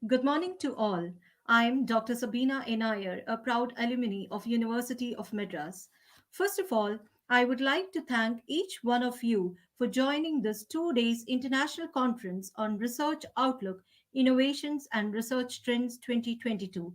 Good morning to all. I'm Dr. Sabina Enayar, a proud alumni of University of Madras. First of all, I would like to thank each one of you for joining this 2 days international conference on Research Outlook, Innovations and Research Trends 2022.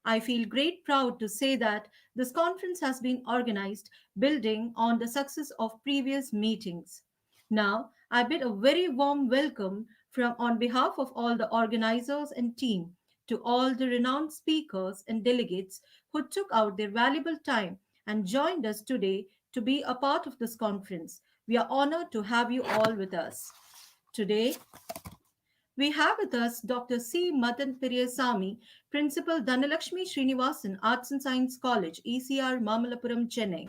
I feel great proud to say that this conference has been organized building on the success of previous meetings. Now, I bid a very warm welcome from on behalf of all the organizers and team to all the renowned speakers and delegates who took out their valuable time and joined us today to be a part of this conference. We are honored to have you all with us. Today, we have with us Dr. C. Madan Periyasamy, Principal Dhanalakshmi Srinivasan Arts and Science College, ECR Mamalapuram, Chennai,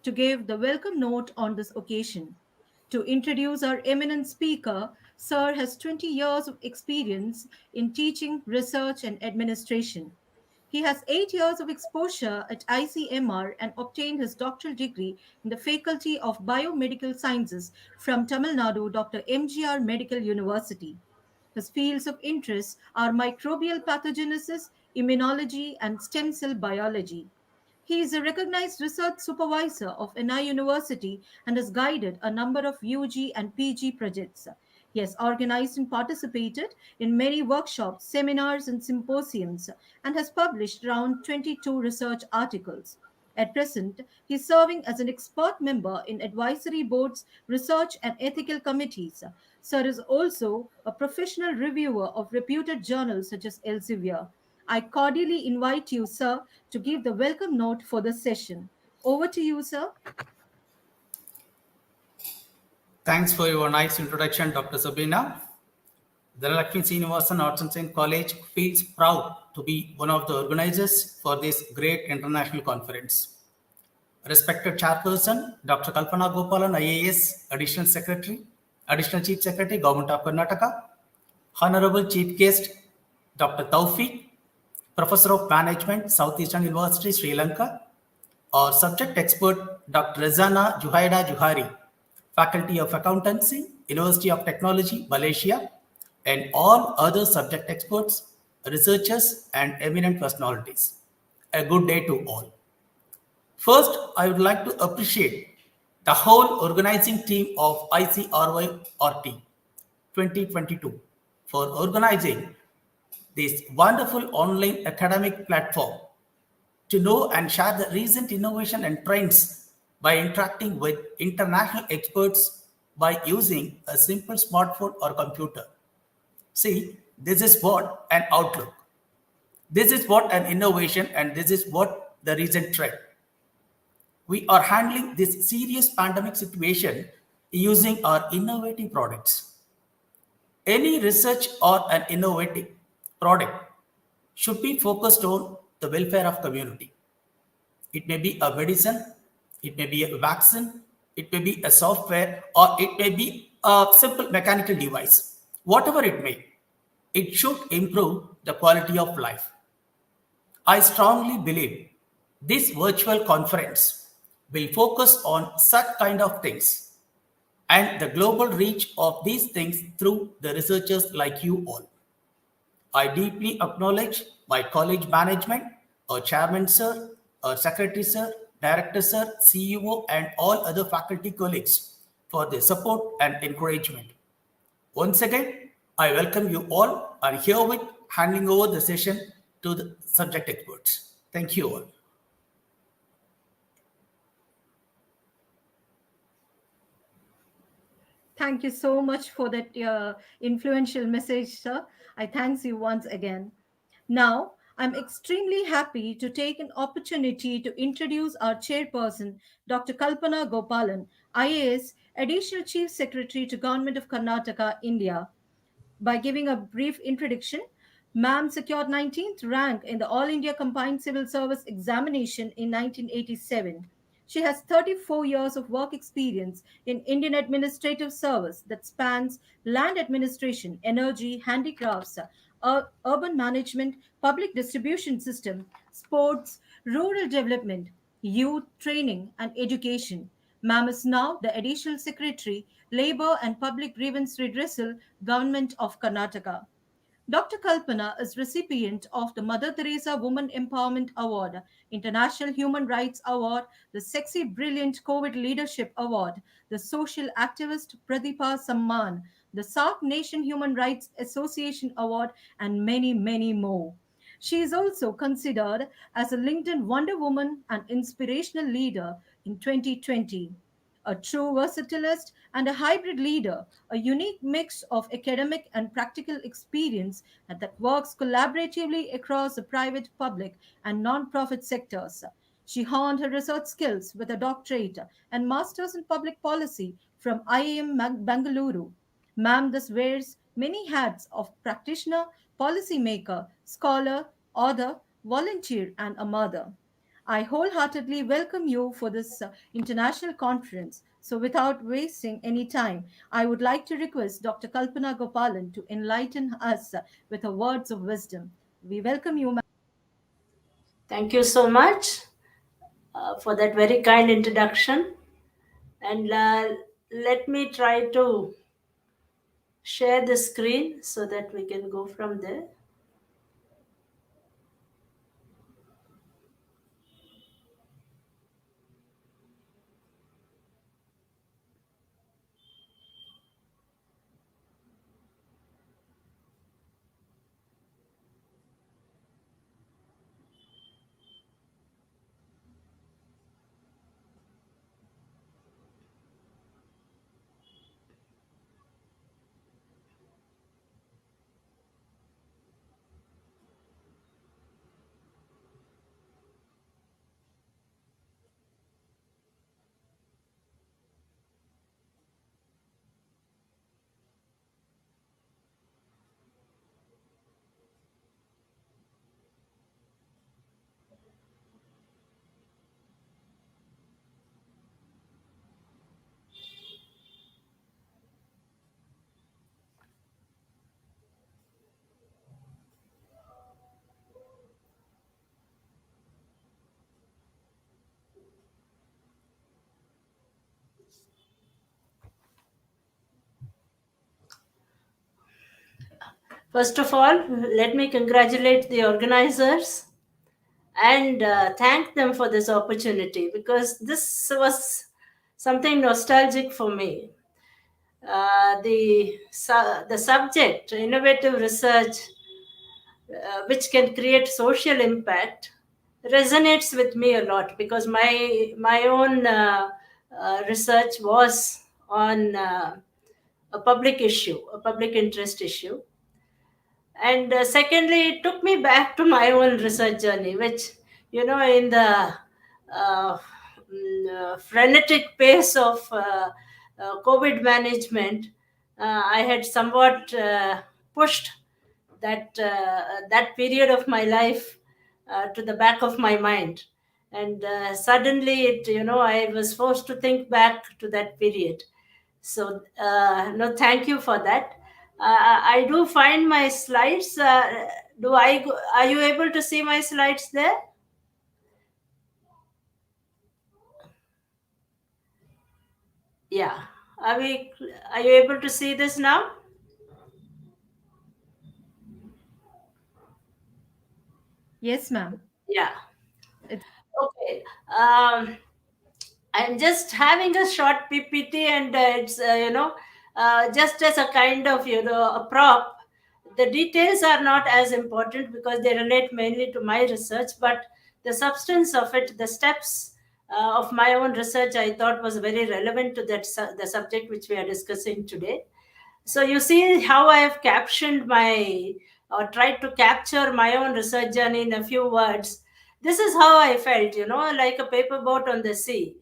to give the welcome note on this occasion. To introduce our eminent speaker, Sir has 20 years of experience in teaching, research, and administration. He has 8 years of exposure at ICMR and obtained his doctoral degree in the Faculty of Biomedical Sciences from Tamil Nadu Dr. MGR Medical University. His fields of interest are microbial pathogenesis, immunology, and stem cell biology. He is a recognized research supervisor of NI University and has guided a number of UG and PG projects. He has organized and participated in many workshops, seminars, and symposiums and has published around 22 research articles. At present, he is serving as an expert member in advisory boards, research, and ethical committees. Sir is also a professional reviewer of reputed journals such as Elsevier. I cordially invite you, sir, to give the welcome note for the session. Over to you, sir. Thanks for your nice introduction, Dr. Sabina. The Lakshmi Srinivasan Arts and Science College feels proud to be one of the organizers for this great international conference. Respected Chairperson, Dr. Kalpana Gopalan, IAS, Additional Chief Secretary, Government of Karnataka, Honorable Chief Guest, Dr. Taufik, Professor of Management, Southeastern University, Sri Lanka, our subject expert, Dr. Rizana Juhaida Juhari, Faculty of Accountancy, University of Technology, Malaysia, and all other subject experts, researchers, and eminent personalities. A good day to all. First, I would like to appreciate the whole organizing team of ICROIRT 2022 for organizing this wonderful online academic platform to know and share the recent innovation and trends by interacting with international experts by using a simple smartphone or computer. See, this is what an outlook. This is what an innovation, and this is what the recent trend. We are handling this serious pandemic situation using our innovative products. Any research or an innovative product should be focused on the welfare of community. It may be a medicine, it may be a vaccine, it may be a software, or it may be a simple mechanical device. Whatever it may, it should improve the quality of life. I strongly believe this virtual conference will focus on such kind of things and the global reach of these things through the researchers like you all. I deeply acknowledge my college management, our chairman sir, our secretary sir, director sir, CEO, and all other faculty colleagues for their support and encouragement. Once again, I welcome you all and herewith handing over the session to the subject experts. Thank you all. Thank you so much for that influential message, sir. I thanks you once again. Now, I'm extremely happy to take an opportunity to introduce our chairperson, Dr. Kalpana Gopalan, IAS, Additional Chief Secretary to Government of Karnataka, India. By giving a brief introduction, Ma'am secured 19th rank in the All India Combined Civil Service Examination in 1987. She has 34 years of work experience in Indian administrative service that spans land administration, energy, handicrafts, urban management, public distribution system, sports, rural development, youth training, and education. Ma'am is now the Additional Secretary, Labour and Public Grievance Redressal, Government of Karnataka. Dr. Kalpana is recipient of the Mother Teresa Women Empowerment Award, International Human Rights Award, the Sexy Brilliant COVID Leadership Award, the Social Activist Pratibha Samman, the South Nation Human Rights Association Award, and many, many more. She is also considered as a LinkedIn Wonder Woman and inspirational leader in 2020. A true versatilist and a hybrid leader, a unique mix of academic and practical experience and that works collaboratively across the private, public, and non-profit sectors. She honed her research skills with a doctorate and master's in public policy from IIM Bangalore. Ma'am thus wears many hats of practitioner, policymaker, scholar, author, volunteer, and a mother. I wholeheartedly welcome you for this international conference. So, without wasting any time, I would like to request Dr. Kalpana Gopalan to enlighten us with her words of wisdom. We welcome you, ma'am. Thank you so much for that very kind introduction. And let me try to share the screen so that we can go from there. First of all, let me congratulate the organizers and thank them for this opportunity because this was something nostalgic for me. The subject, innovative research, which can create social impact, resonates with me a lot because my own research was on a public issue, a public interest issue. And secondly, it took me back to my own research journey, which, in the frenetic pace of COVID management, I had somewhat pushed that period of my life to the back of my mind. And suddenly, I was forced to think back to that period. So, no, thank you for that. I do find my slides. Are you able to see my slides there? Yeah. Are you able to see this now? Yes, ma'am. Yeah. It's Okay. I'm just having a short PPT, and it's just as a kind of a prop. The details are not as important because they relate mainly to my research, but the substance of it, the steps of my own research, I thought was very relevant to the subject which we are discussing today. So you see how I have captioned my or tried to capture my own research journey in a few words. This is how I felt, like a paper boat on the sea,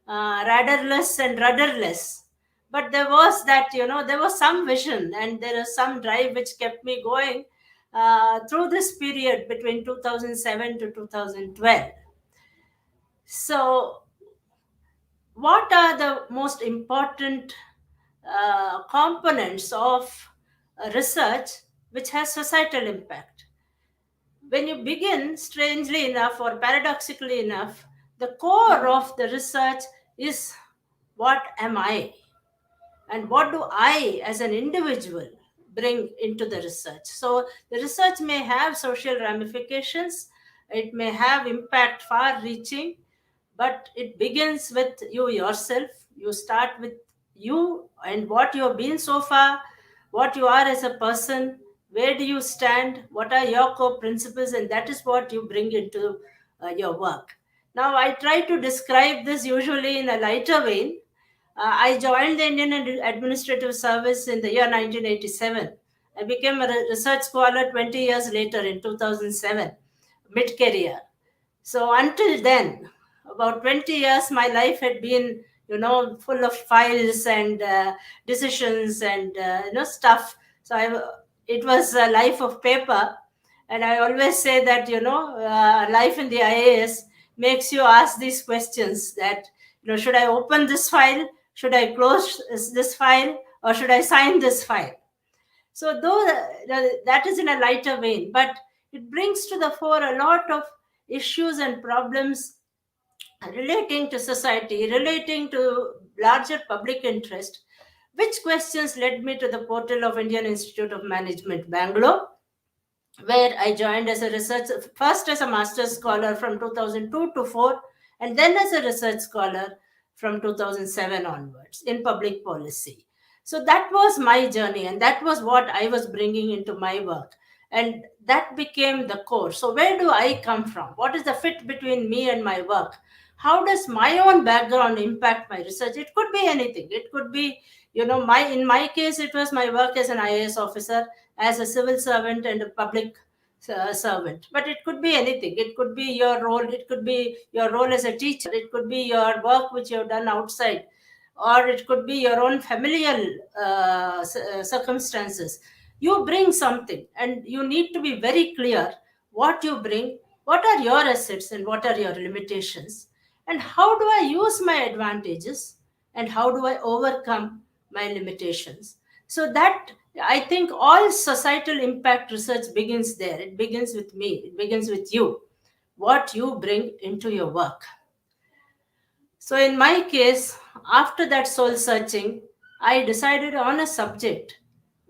radarless and rudderless. But there was there was some vision and there is some drive which kept me going through this period between 2007 to 2012. So, what are the most important components of research which has societal impact? When you begin, strangely enough or paradoxically enough, the core of the research is, what am I? And what do I as an individual bring into the research. So the research may have social ramifications, it may have impact far reaching, but it begins with you yourself. You start with you and what you have been so far, what you are as a person, where do you stand, what are your core principles, and that is what you bring into your work. Now, I try to describe this usually in a lighter vein. I joined the Indian Administrative Service in the year 1987. I became a research scholar 20 years later in 2007, mid career. So until then, about 20 years, my life had been, full of files and decisions and, stuff. So it was a life of paper. And I always say that, life in the IAS makes you ask these questions that, should I open this file? Should I close this file? Or should I sign this file? So though that is in a lighter vein, but it brings to the fore a lot of issues and problems relating to society, relating to larger public interest, which questions led me to the portal of Indian Institute of Management, Bangalore, where I joined as a research, first as a master's scholar from 2002 to 4, and then as a research scholar from 2007 onwards in public policy. So that was my journey, and that was what I was bringing into my work. And that became the core. So, where do I come from? What is the fit between me and my work? How does my own background impact my research? It could be anything. It could be, in my case, it was my work as an IAS officer, as a civil servant and a public servant. But it could be anything. It could be your role. It could be your role as a teacher. It could be your work which you have done outside, or it could be your own familial circumstances. You bring something, and you need to be very clear what you bring, what are your assets, and what are your limitations, and how do I use my advantages, and how do I overcome my limitations. So that, I think, all societal impact research begins there. It begins with me, it begins with you, what you bring into your work. So, in my case, after that soul searching, I decided on a subject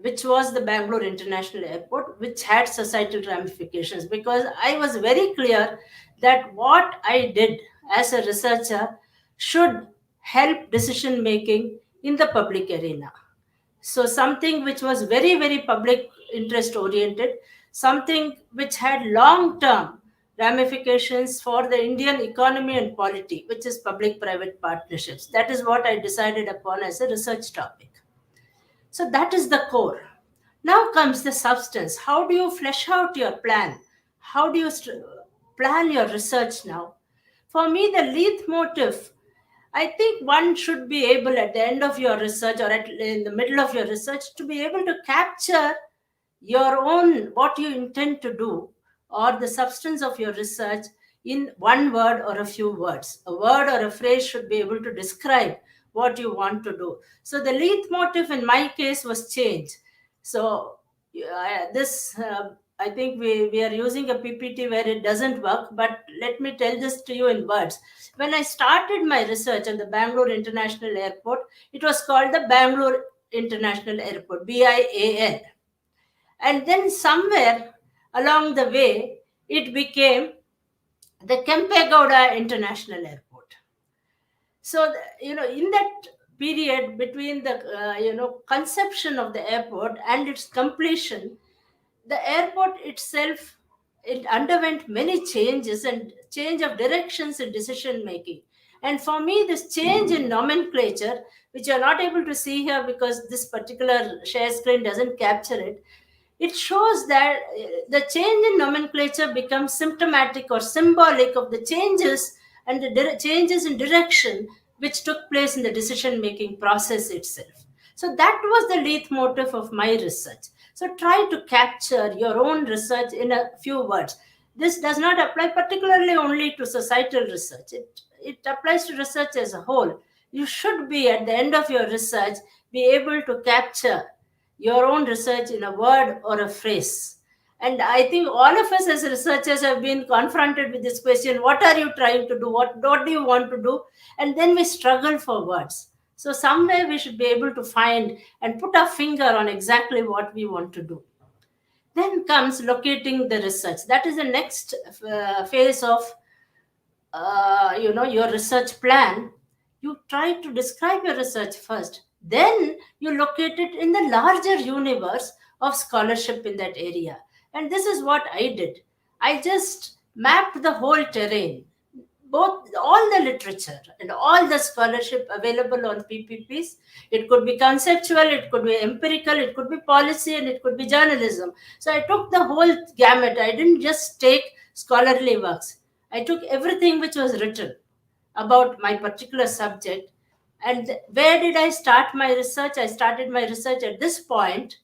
which was the Bangalore International Airport, which had societal ramifications, because I was very clear that what I did as a researcher should help decision making in the public arena. So, something which was very, very public interest oriented, something which had long term ramifications for the Indian economy and polity, which is public private partnerships. That is what I decided upon as a research topic. So, that is the core. Now comes the substance. How do you flesh out your plan? How do you plan your research now? For me, the leitmotif, I think one should be able at the end of your research, or in the middle of your research, to be able to capture your own, what you intend to do, or the substance of your research in one word or a few words. A word or a phrase should be able to describe what you want to do. So the leitmotif in my case was change. So this I think we are using a PPT where it doesn't work, but let me tell this to you in words. When I started my research on the Bangalore International Airport, it was called the Bangalore International Airport, BIAL. And then somewhere along the way, it became the Kempegowda International Airport. So, in that period between the, conception of the airport and its completion, the airport itself, it underwent many changes and change of directions in decision making. And for me, this change in nomenclature, which you're not able to see here because this particular share screen doesn't capture it, it shows that the change in nomenclature becomes symptomatic or symbolic of the changes and the changes in direction which took place in the decision making process itself. So that was the leitmotif of my research. So try to capture your own research in a few words. This does not apply particularly only to societal research. It applies to research as a whole. You should be, at the end of your research, be able to capture your own research in a word or a phrase. And I think all of us as researchers have been confronted with this question: what are you trying to do? What do you want to do? And then we struggle for words. So somewhere we should be able to find and put our finger on exactly what we want to do. Then comes locating the research. That is the next phase of your research plan. You try to describe your research first, then you locate it in the larger universe of scholarship in that area. And this is what I did. I just mapped the whole terrain, both all the literature and all the scholarship available on PPPs. It could be conceptual, it could be empirical, it could be policy, and it could be journalism. So I took the whole gamut. I didn't just take scholarly works. I took everything which was written about my particular subject. And where did I start my research? I started my research at this point,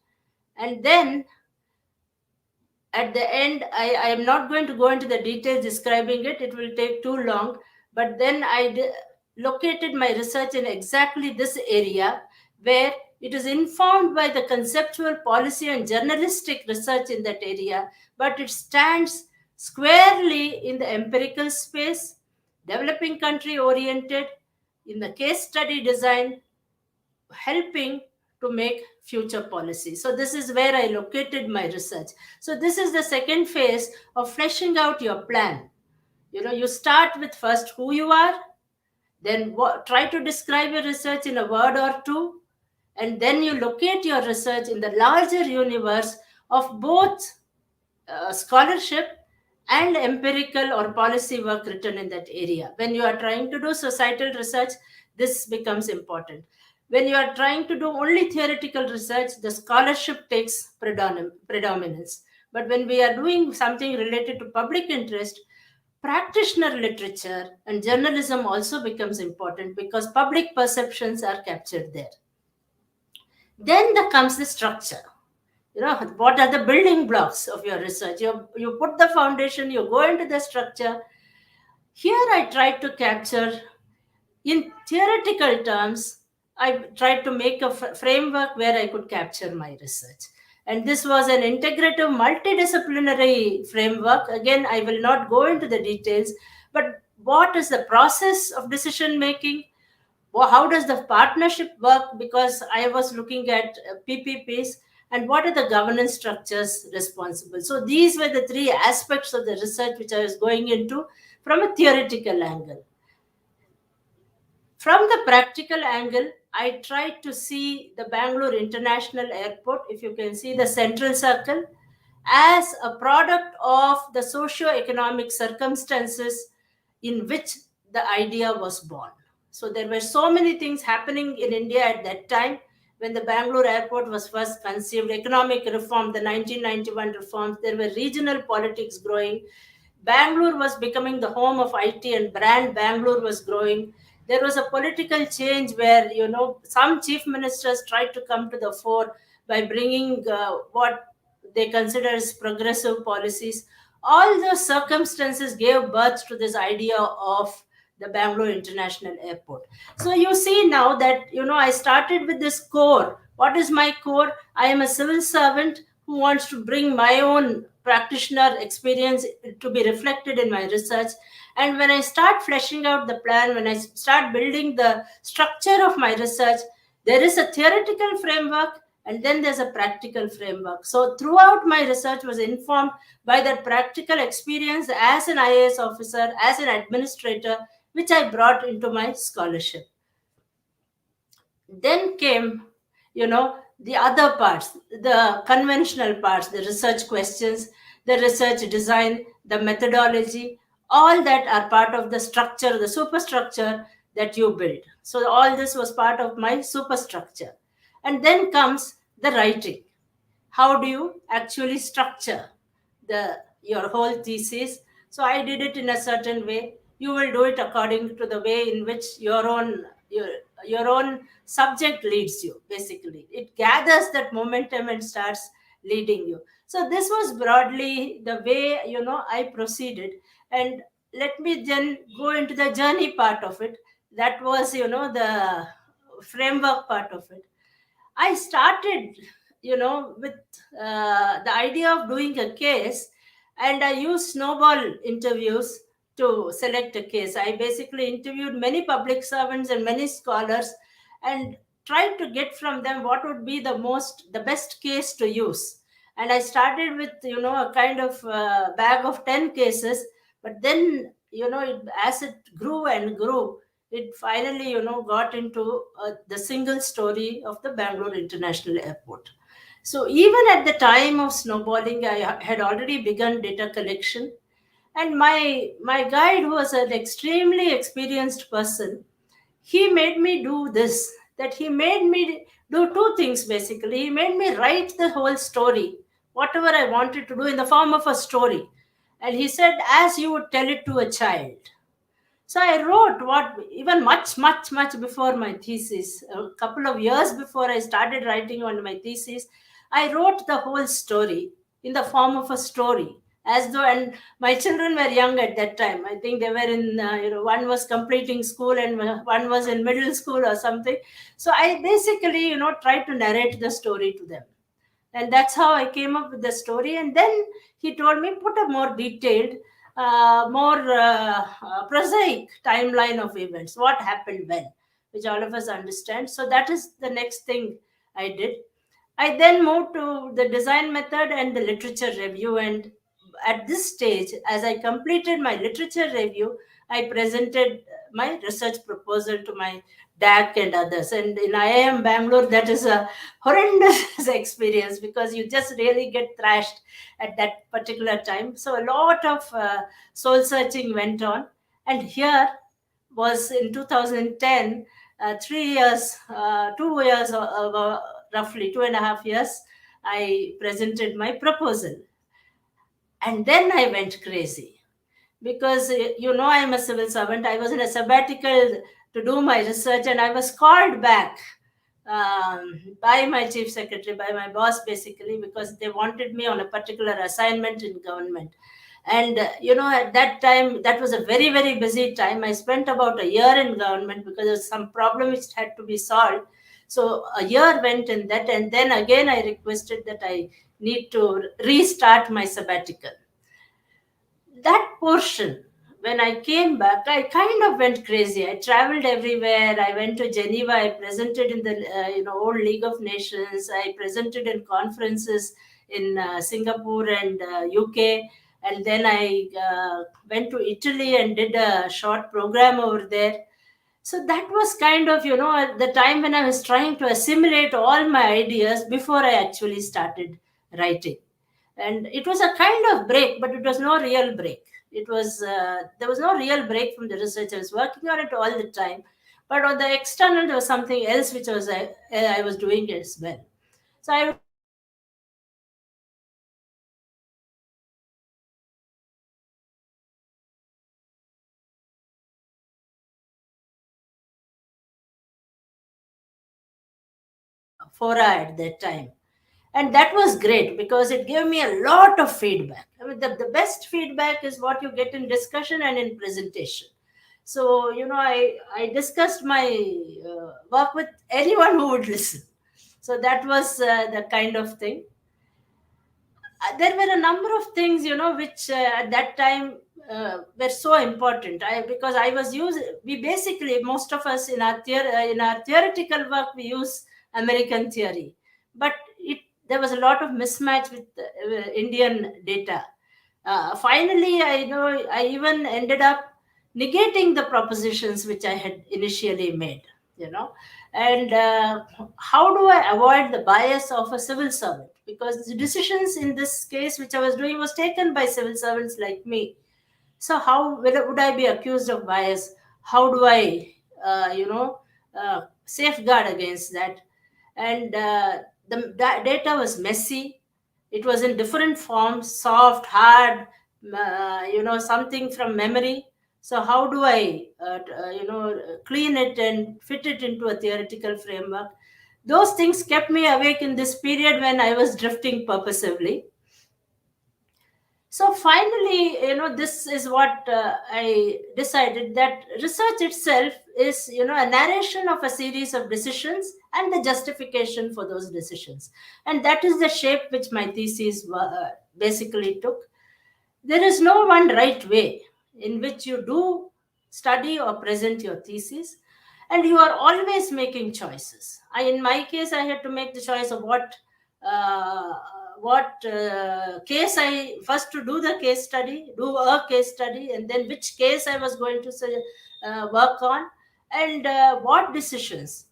and then at the end, I am not going to go into the details describing it, it will take too long. But then located my research in exactly this area, where it is informed by the conceptual, policy, and journalistic research in that area, but it stands squarely in the empirical space, developing country oriented, in the case study design, helping to make future policy. So this is where I located my research. So this is the second phase of fleshing out your plan. You start with first who you are, then try to describe your research in a word or two, and then you locate your research in the larger universe of both scholarship and empirical or policy work written in that area. When you are trying to do societal research, this becomes important. When you are trying to do only theoretical research, the scholarship takes predominance. But when we are doing something related to public interest, practitioner literature and journalism also becomes important, because public perceptions are captured there. Then there comes the structure. What are the building blocks of your research? You put the foundation, you go into the structure. Here I tried to capture, in theoretical terms, I tried to make a framework where I could capture my research. And this was an integrative multidisciplinary framework. Again, I will not go into the details, but what is the process of decision making? How does the partnership work? Because I was looking at PPPs, and what are the governance structures responsible. So these were the three aspects of the research which I was going into from a theoretical angle. From the practical angle, I tried to see the Bangalore International Airport, if you can see the central circle, as a product of the socio-economic circumstances in which the idea was born. So there were so many things happening in India at that time when the Bangalore airport was first conceived. Economic reform, the 1991 reforms, there were regional politics growing. Bangalore was becoming the home of IT, and brand Bangalore was growing. There was a political change where, some chief ministers tried to come to the fore by bringing what they consider as progressive policies. All those circumstances gave birth to this idea of the Bangalore International Airport. So you see now that, I started with this core. What is my core? I am a civil servant who wants to bring my own practitioner experience to be reflected in my research. And when I start fleshing out the plan, when I start building the structure of my research, there is a theoretical framework, and then there's a practical framework. So throughout my research was informed by that practical experience as an IAS officer, as an administrator, which I brought into my scholarship. Then came, the other parts, the conventional parts, the research questions, the research design, the methodology, all that are part of the structure, the superstructure that you build. So all this was part of my superstructure. And then comes the writing. How do you actually structure your whole thesis? So I did it in a certain way. You will do it according to the way in which your own subject leads you. Basically, it gathers that momentum and starts leading you. So this was broadly the way I proceeded. And let me then go into the journey part of it. That was the framework part of it. I started, with the idea of doing a case, and I used snowball interviews to select a case. I basically interviewed many public servants and many scholars, and tried to get from them what would be the best case to use. And I started with a kind of bag of 10 cases, but then as it grew and grew, it finally got into the single story of the Bangalore International Airport. So even at the time of snowballing, I had already begun data collection, and my guide, who was an extremely experienced person, he made me do this. That he made me do two things basically. He made me write the whole story, whatever I wanted to do, in the form of a story, and he said, as you would tell it to a child. So I wrote what, even much, much, much before my thesis, a couple of years before I started writing on my thesis, I wrote the whole story in the form of a story. As though, and my children were young at that time. I think they were in, one was completing school and one was in middle school or something. So I basically, tried to narrate the story to them, and that's how I came up with the story. And then he told me, put a more detailed, more prosaic timeline of events, what happened when, which all of us understand. So that is the next thing I did. I then moved to the design method and the literature review. And at this stage, as I completed my literature review, I presented my research proposal to my DAC and others. And in IIM Bangalore, that is a horrendous experience, because you just really get thrashed at that particular time. So a lot of soul searching went on. And here was in 2010, 3 years, 2 years, roughly 2.5 years, I presented my proposal. And then I went crazy, because I'm a civil servant. I was in a sabbatical to do my research, and I was called back by my chief secretary, by my boss basically, because they wanted me on a particular assignment in government. And at that time, that was a very, very busy time. I spent about a year in government because there was some problem which had to be solved. So a year went in that, and then again I requested that I need to restart my sabbatical. That portion, when I came back, I kind of went crazy. I traveled everywhere. I went to Geneva. I presented in the old League of Nations. I presented in conferences in Singapore and UK. And then I went to Italy and did a short program over there. So that was kind of, at the time when I was trying to assimilate all my ideas before I actually started writing. And it was a kind of break, but it was no real break. It was there was no real break from the research. I was working on it all the time, but on the external there was something else which was I was doing as well. So I would say that my fora at that time. And that was great because it gave me a lot of feedback. I mean, the best feedback is what you get in discussion and in presentation. So, I discussed my work with anyone who would listen. So that was the kind of thing. There were a number of things, which at that time were so important. Because I was using, we basically, most of us in our theoretical work, we use American theory, but there was a lot of mismatch with Indian data. Finally, I even ended up negating the propositions which I had initially made. You know, and how do I avoid the bias of a civil servant? Because the decisions in this case which I was doing was taken by civil servants like me. So how would I be accused of bias? How do I, safeguard against that? And the data was messy. It was in different forms: soft, hard, something from memory. So how do I, clean it and fit it into a theoretical framework? Those things kept me awake in this period when I was drifting purposively. So finally, this is what I decided, that research itself is, a narration of a series of decisions and the justification for those decisions. And that is the shape which my thesis basically took. There is no one right way in which you do study or present your thesis. and you are always making choices. In my case, I had to make the choice of uh, what case I first to do the case study, do a case study, and then which case I was going to work on, and what decisions.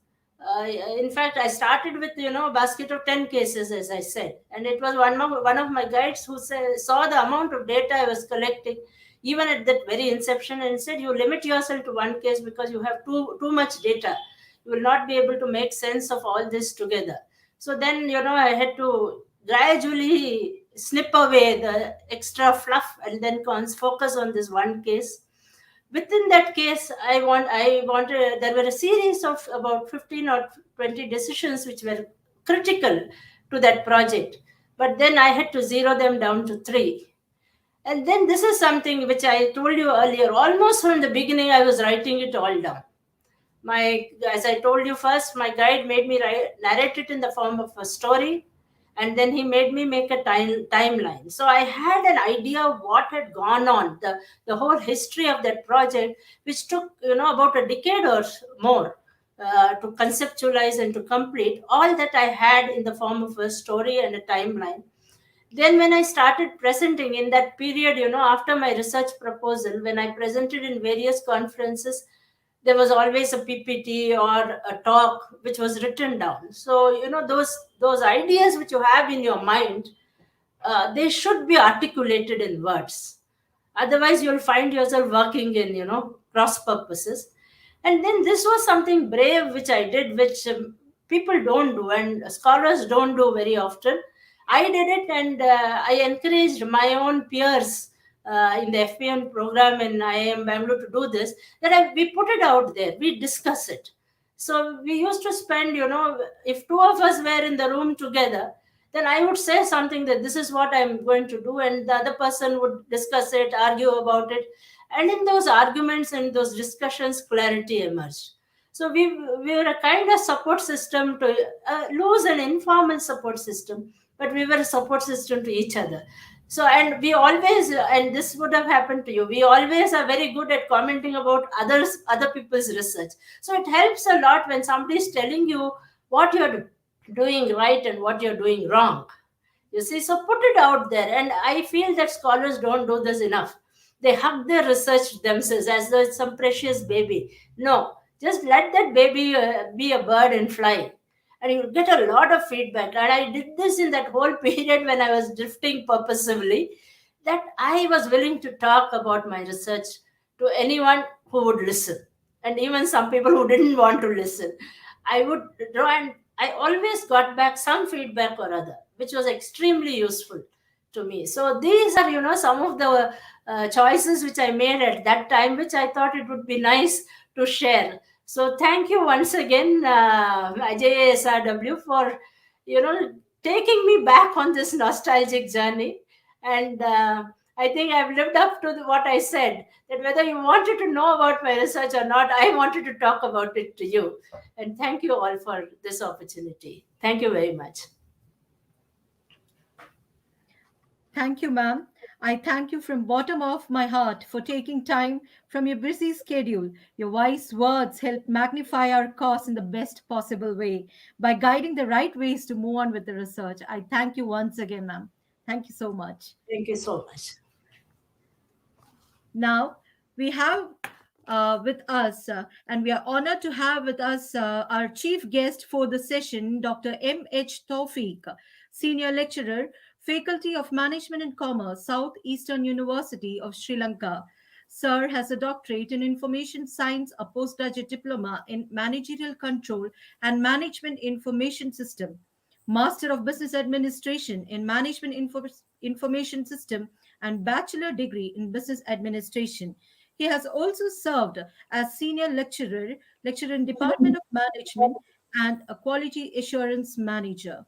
In fact, I started with a basket of 10 cases, as I said, and it was one of my guides who saw the amount of data I was collecting, even at that very inception, and said, "You limit yourself to one case because you have too much data. You will not be able to make sense of all this together." So then, I had to gradually snip away the extra fluff and then focus on this one case. Within that case, I wanted there were a series of about 15 or 20 decisions which were critical to that project, but then I had to zero them down to three. And then this is something which I told you earlier. Almost from the beginning, I was writing it all down. As I told you first, my guide made me narrate it in the form of a story, and then he made me make a timeline. So I had an idea of what had gone on, the whole history of that project, which took about a decade or more to conceptualize and to complete. All that I had in the form of a story and a timeline. Then when I started presenting in that period, after my research proposal, when I presented in various conferences, there was always a PPT or a talk which was written down. So those ideas which you have in your mind, they should be articulated in words. Otherwise, you'll find yourself working in cross purposes. And then this was something brave which I did, which people don't do and scholars don't do very often. I did it, and I encouraged my own peers in the FPN program in IIM Bangalore to do this. We put it out there, we discuss it. So we used to spend, if two of us were in the room together, then I would say something that this is what I'm going to do, and the other person would discuss it, argue about it, and in those arguments and those discussions, clarity emerged. So we were a kind of support system to lose an informal support system, but we were a support system to each other. So, and we always, and this would have happened to you, we always are very good at commenting about other people's research. So it helps a lot when somebody is telling you what you're doing right and what you're doing wrong. You see, so put it out there. And I feel that scholars don't do this enough. They hug their research themselves as though it's some precious baby. No, just let that baby be a bird and fly. And you'll get a lot of feedback. And I did this in that whole period when I was drifting purposively, that I was willing to talk about my research to anyone who would listen. And even some people who didn't want to listen. I would draw, and I always got back some feedback or other, which was extremely useful to me. So these are, some of the choices which I made at that time, which I thought it would be nice to share. So thank you once again, IJSRW, for taking me back on this nostalgic journey. And I think I've lived up to what I said, that whether you wanted to know about my research or not, I wanted to talk about it to you. And thank you all for this opportunity. Thank you very much. Thank you, ma'am. I thank you from bottom of my heart for taking time from your busy schedule. Your wise words help magnify our cause in the best possible way by guiding the right ways to move on with the research. I thank you once again, ma'am. Thank you so much. Thank you so much. Now we have with us, and we are honored to have with us our chief guest for the session, Dr. M.H. Tawfiq, Senior Lecturer, Faculty of Management and Commerce, Southeastern University of Sri Lanka. Sir has a doctorate in information science, a postgraduate diploma in managerial control and management information system, Master of Business Administration in Management Information System, and bachelor degree in business administration. He has also served as senior lecturer in Department of Management and a quality assurance manager.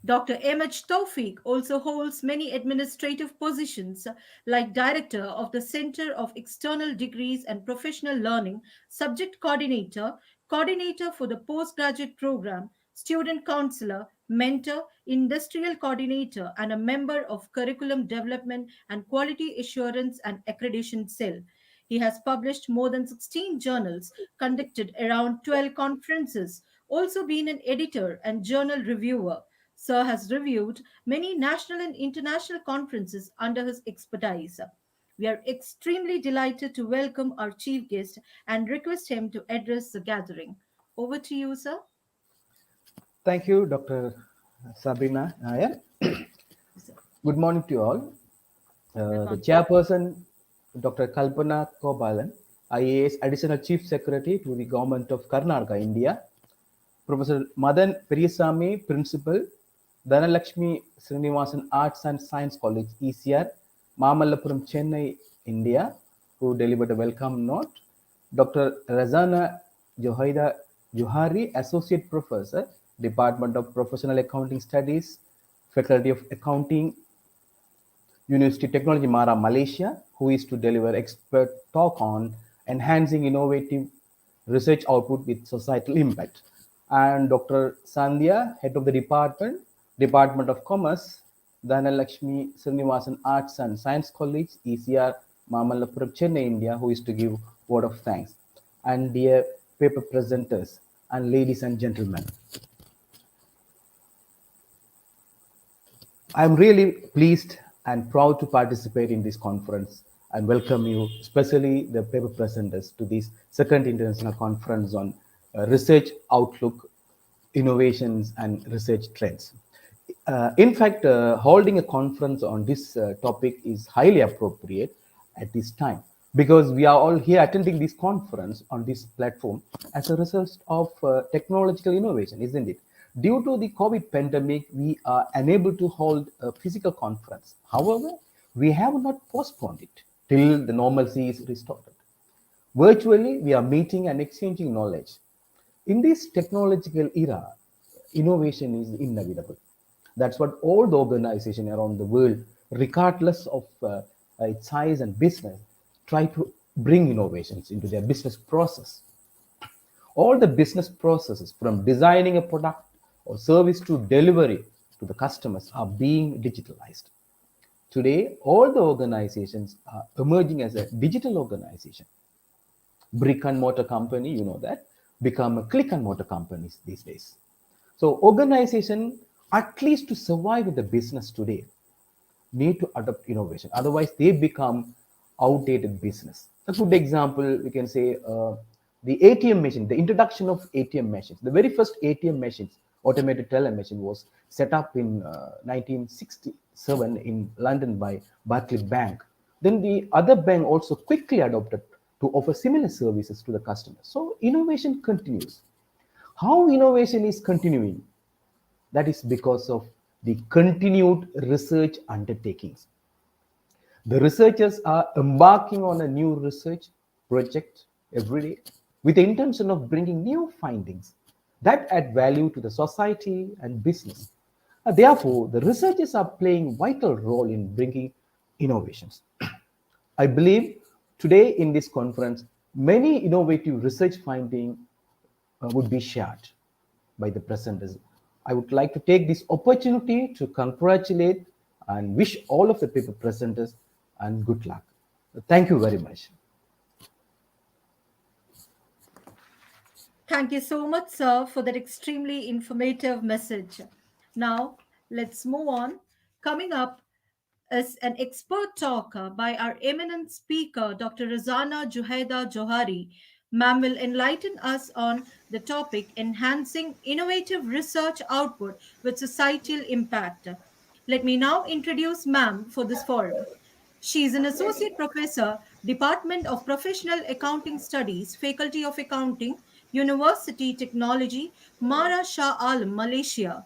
Dr. M.H. Tawfiq also holds many administrative positions like Director of the Center of External Degrees and Professional Learning, Subject Coordinator, Coordinator for the Postgraduate Program, Student Counselor, Mentor, Industrial Coordinator, and a member of Curriculum Development and Quality Assurance and Accreditation Cell. He has published more than 16 journals, conducted around 12 conferences, also been an editor and journal reviewer. Sir has reviewed many national and international conferences under his expertise. We are extremely delighted to welcome our chief guest and request him to address the gathering. Over to you, sir. Thank you, Dr. Sabrina Nair. Yes, sir. Good morning to you all. Good The morning. chairperson, Dr. Kalpana Kobalan, IAS Additional Chief Secretary to the Government of Karnataka, India. Professor Madan Periyasamy, Principal, Dhanalakshmi Srinivasan Arts and Science College, ECR, Mamallapuram, Chennai, India, who delivered a welcome note. Dr. Razana Johaida Johari, Associate Professor, Department of Professional Accounting Studies, Faculty of Accounting, University Technology Mara, Malaysia, who is to deliver expert talk on enhancing innovative research output with societal impact. And Dr. Sandhya, head of the Department of Commerce, Dhanalakshmi Srinivasan Arts and Science College, ECR, Mamallapuram, Chennai, India, who is to give word of thanks. And dear paper presenters and ladies and gentlemen, I'm really pleased and proud to participate in this conference and welcome you, especially the paper presenters, to this second international conference on research outlook, innovations, and research trends. In fact, holding a conference on this topic is highly appropriate at this time because we are all here attending this conference on this platform as a result of technological innovation, isn't it? Due to the COVID pandemic, we are unable to hold a physical conference. However, we have not postponed it till the normalcy is restored. Virtually, we are meeting and exchanging knowledge. In this technological era, innovation is inevitable. That's what all the organizations around the world, regardless of its size and business, try to bring innovations into their business process. All the business processes, from designing a product or service to delivery to the customers, are being digitalized. Today, all the organizations are emerging as a digital organization. Brick and mortar company, you know that, become a click and mortar companies these days. So organization, at least to survive in the business today, need to adopt innovation. Otherwise, they become outdated business. A good example, we can say the ATM machine, the introduction of ATM machines. The very first ATM machines, automated teller machine, was set up in 1967 in London by Barclays Bank. Then the other bank also quickly adopted to offer similar services to the customers. So innovation continues. How innovation is continuing? That is because of the continued research undertakings. The researchers are embarking on a new research project every day with the intention of bringing new findings that add value to the society and business. Therefore, the researchers are playing vital role in bringing innovations. I believe today in this conference, many innovative research findings would be shared by the presenters. I would like to take this opportunity to congratulate and wish all of the paper presenters and good luck. Thank you very much. Thank you so much, sir, for that extremely informative message. Now, let's move on. Coming up is an expert talk by our eminent speaker, Dr. Razana Juhaida Johari. Ma'am will enlighten us on the topic enhancing innovative research output with societal impact. Let me now introduce Ma'am for this forum. She is an associate professor, Department of Professional Accounting Studies, Faculty of Accounting, University Technology, Mara Shah Alam, Malaysia.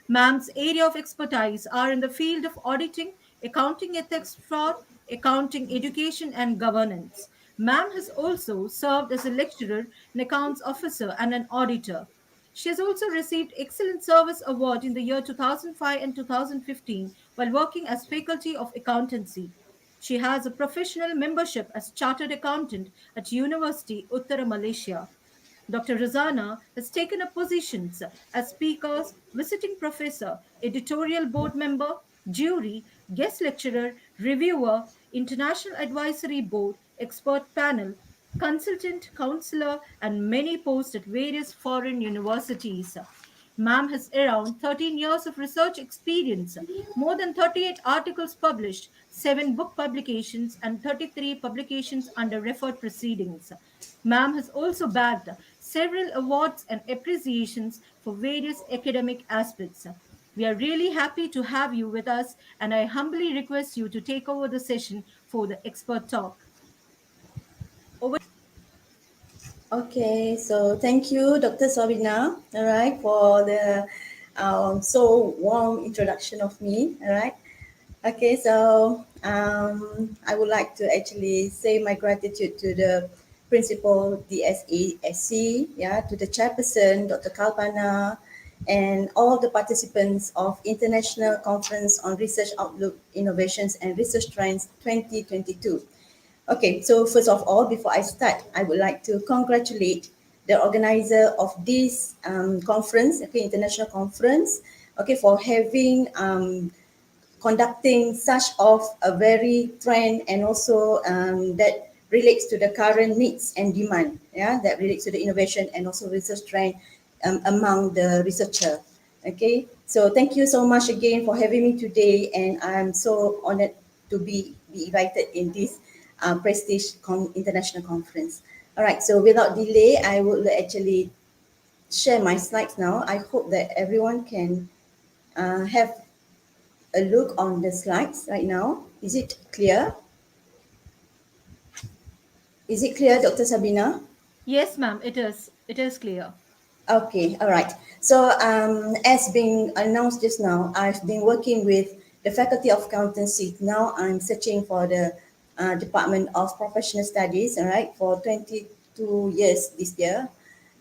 Ma'am's area of expertise are in the field of auditing, accounting ethics, fraud, accounting education, and governance. Ma'am has also served as a lecturer, an accounts officer, and an auditor. She has also received Excellent Service Award in the year 2005 and 2015 while working as faculty of accountancy. She has a professional membership as chartered accountant at University Uttara Malaysia. Dr. Razana has taken up positions as speakers, visiting professor, editorial board member, jury, guest lecturer, reviewer, international advisory board, expert panel, consultant, counselor, and many posts at various foreign universities. Ma'am has around 13 years of research experience, more than 38 articles published, 7 book publications, and 33 publications under referred proceedings. Ma'am has also bagged several awards and appreciations for various academic aspects. We are really happy to have you with us, and I humbly request you to take over the session for the expert talk. Over. Okay, so thank you, Dr. Sabina, all right, for the so warm introduction of me, all right. Okay, so I would like to actually say my gratitude to the principal DSESC, yeah, to the chairperson, Dr. Kalpana, and all the participants of International Conference on Research Outlook, Innovations and Research Trends 2022. Okay, so first of all, before I start, I would like to congratulate the organizer of this conference, okay, international conference, okay, for having conducting such of a very trend and also that relates to the current needs and demand, yeah, that relates to the innovation and also research trend among the researcher. Okay, so thank you so much again for having me today, and I'm so honored to be invited in this prestige international conference. All right, so without delay, I would actually share my slides now. I hope that everyone can have a look on the slides right now. Is it clear? Is it clear, Dr. Sabina? Yes, ma'am, it is. It is clear. Okay, all right. So as being announced just now, I've been working with the Faculty of Accountancy. Now I'm searching for the Department of Professional Studies, all right, for 22 years this year.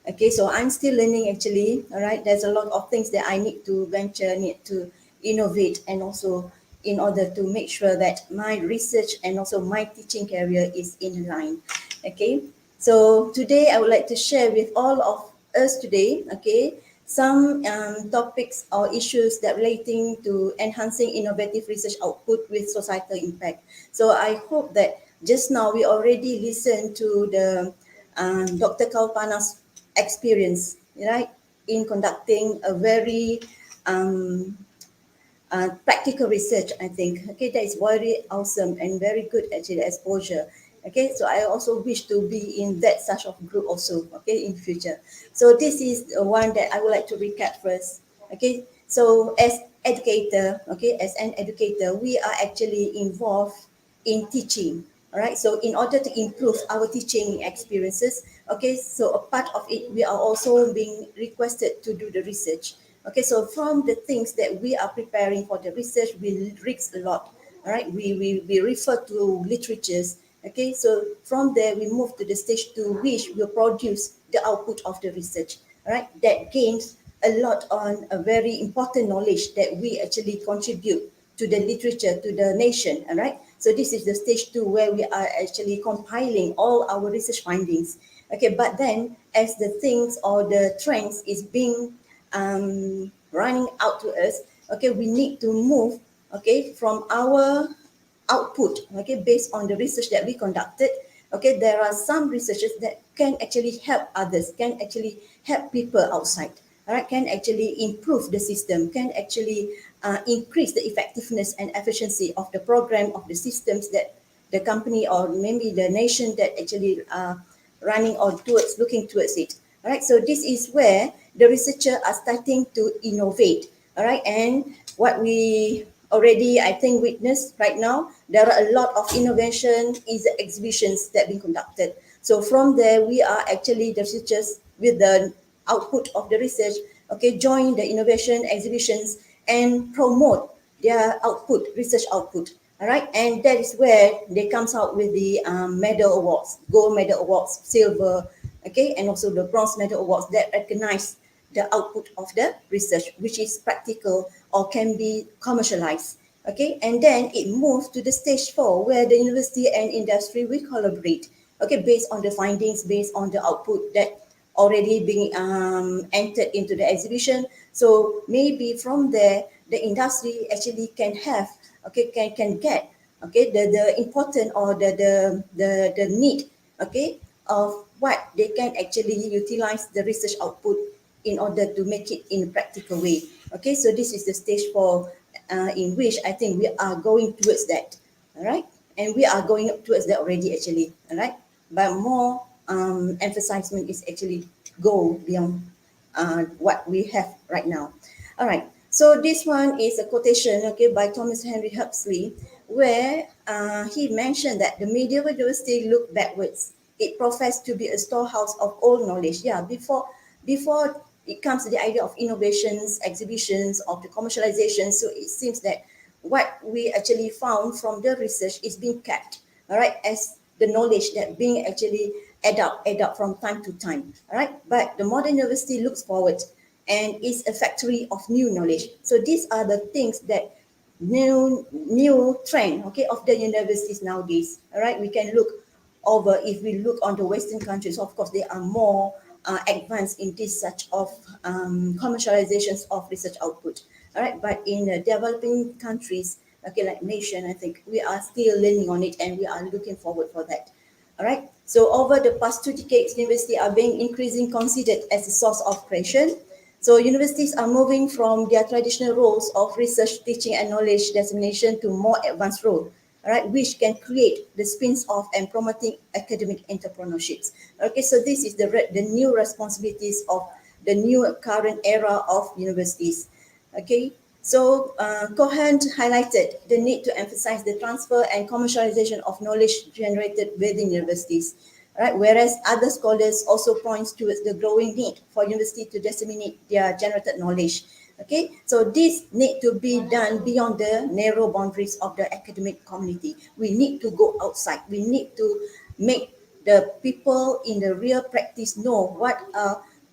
Okay, so I'm still learning actually, all right. There's a lot of things that I need to venture, need to innovate, and also in order to make sure that my research and also my teaching career is in line. Okay, so today I would like to share with all of us today, okay, some topics or issues that relating to enhancing innovative research output with societal impact. So I hope that just now we already listened to the Dr. Kalpana's experience, right, in conducting a very practical research, I think. Okay, that is very awesome and very good actually exposure. Okay, so I also wish to be in that such of group also, okay, in future. So this is the one that I would like to recap first. Okay, so as educator, okay, as an educator, we are actually involved in teaching. All right, so in order to improve our teaching experiences, okay, so a part of it, we are also being requested to do the research. Okay, so from the things that we are preparing for the research, we read a lot. All right, we refer to literatures. Okay, so from there we move to the stage two, which will produce the output of the research. All right, that gains a lot on a very important knowledge that we actually contribute to the literature, to the nation. All right, so this is the stage two where we are actually compiling all our research findings. Okay, but then as the things or the trends is being running out to us, okay, we need to move, okay, from our output, okay, based on the research that we conducted. Okay, there are some researchers that can actually help others, can actually help people outside, all right, can actually improve the system, can actually increase the effectiveness and efficiency of the program, of the systems that the company or maybe the nation that actually running or towards looking towards it. All right, so this is where the researchers are starting to innovate. All right, and what we already, I think, witnessed right now, there are a lot of innovation is the exhibitions that being conducted. So from there, we are actually the researchers with the output of the research, okay, join the innovation exhibitions and promote their output, research output. All right, and that is where they comes out with the medal awards, gold medal awards, silver, okay, and also the bronze medal awards that recognize the output of the research, which is practical or can be commercialized. Okay, and then it moves to the stage four where the university and industry will collaborate. Okay, based on the findings, based on the output that already being entered into the exhibition. So maybe from there, the industry actually can have, okay, can get okay, the important or the need, okay, of what they can actually utilize the research output in order to make it in a practical way. Okay, so this is the stage for in which I think we are going towards that. All right, and we are going towards that already actually. All right, but more emphasizement is actually go beyond what we have right now. All right. So this one is a quotation, okay, by Thomas Henry Huxley, where he mentioned that the medieval university looked backwards. It professed to be a storehouse of all knowledge. Yeah, before it comes to the idea of innovations, exhibitions, of the commercialization. So it seems that what we actually found from the research is being kept, all right, as the knowledge that being actually add up from time to time, all right. But the modern university looks forward and is a factory of new knowledge. So these are the things that new trend, okay, of the universities nowadays. All right, we can look over if we look on the Western countries. Of course, they are more advanced in this such of commercializations of research output. All right, but in developing countries, okay, like nation, I think we are still learning on it and we are looking forward for that. All right. So over the past 2 decades, universities are being increasingly considered as a source of creation. So universities are moving from their traditional roles of research, teaching, and knowledge dissemination to more advanced role, all right, which can create the spins off and promoting academic entrepreneurships. Okay, so this is the new responsibilities of the new current era of universities. Okay, so Cohen highlighted the need to emphasize the transfer and commercialization of knowledge generated within universities. Right, whereas other scholars also points towards the growing need for university to disseminate their generated knowledge. Okay, so this need to be done beyond the narrow boundaries of the academic community. We need to go outside. We need to make the people in the real practice know what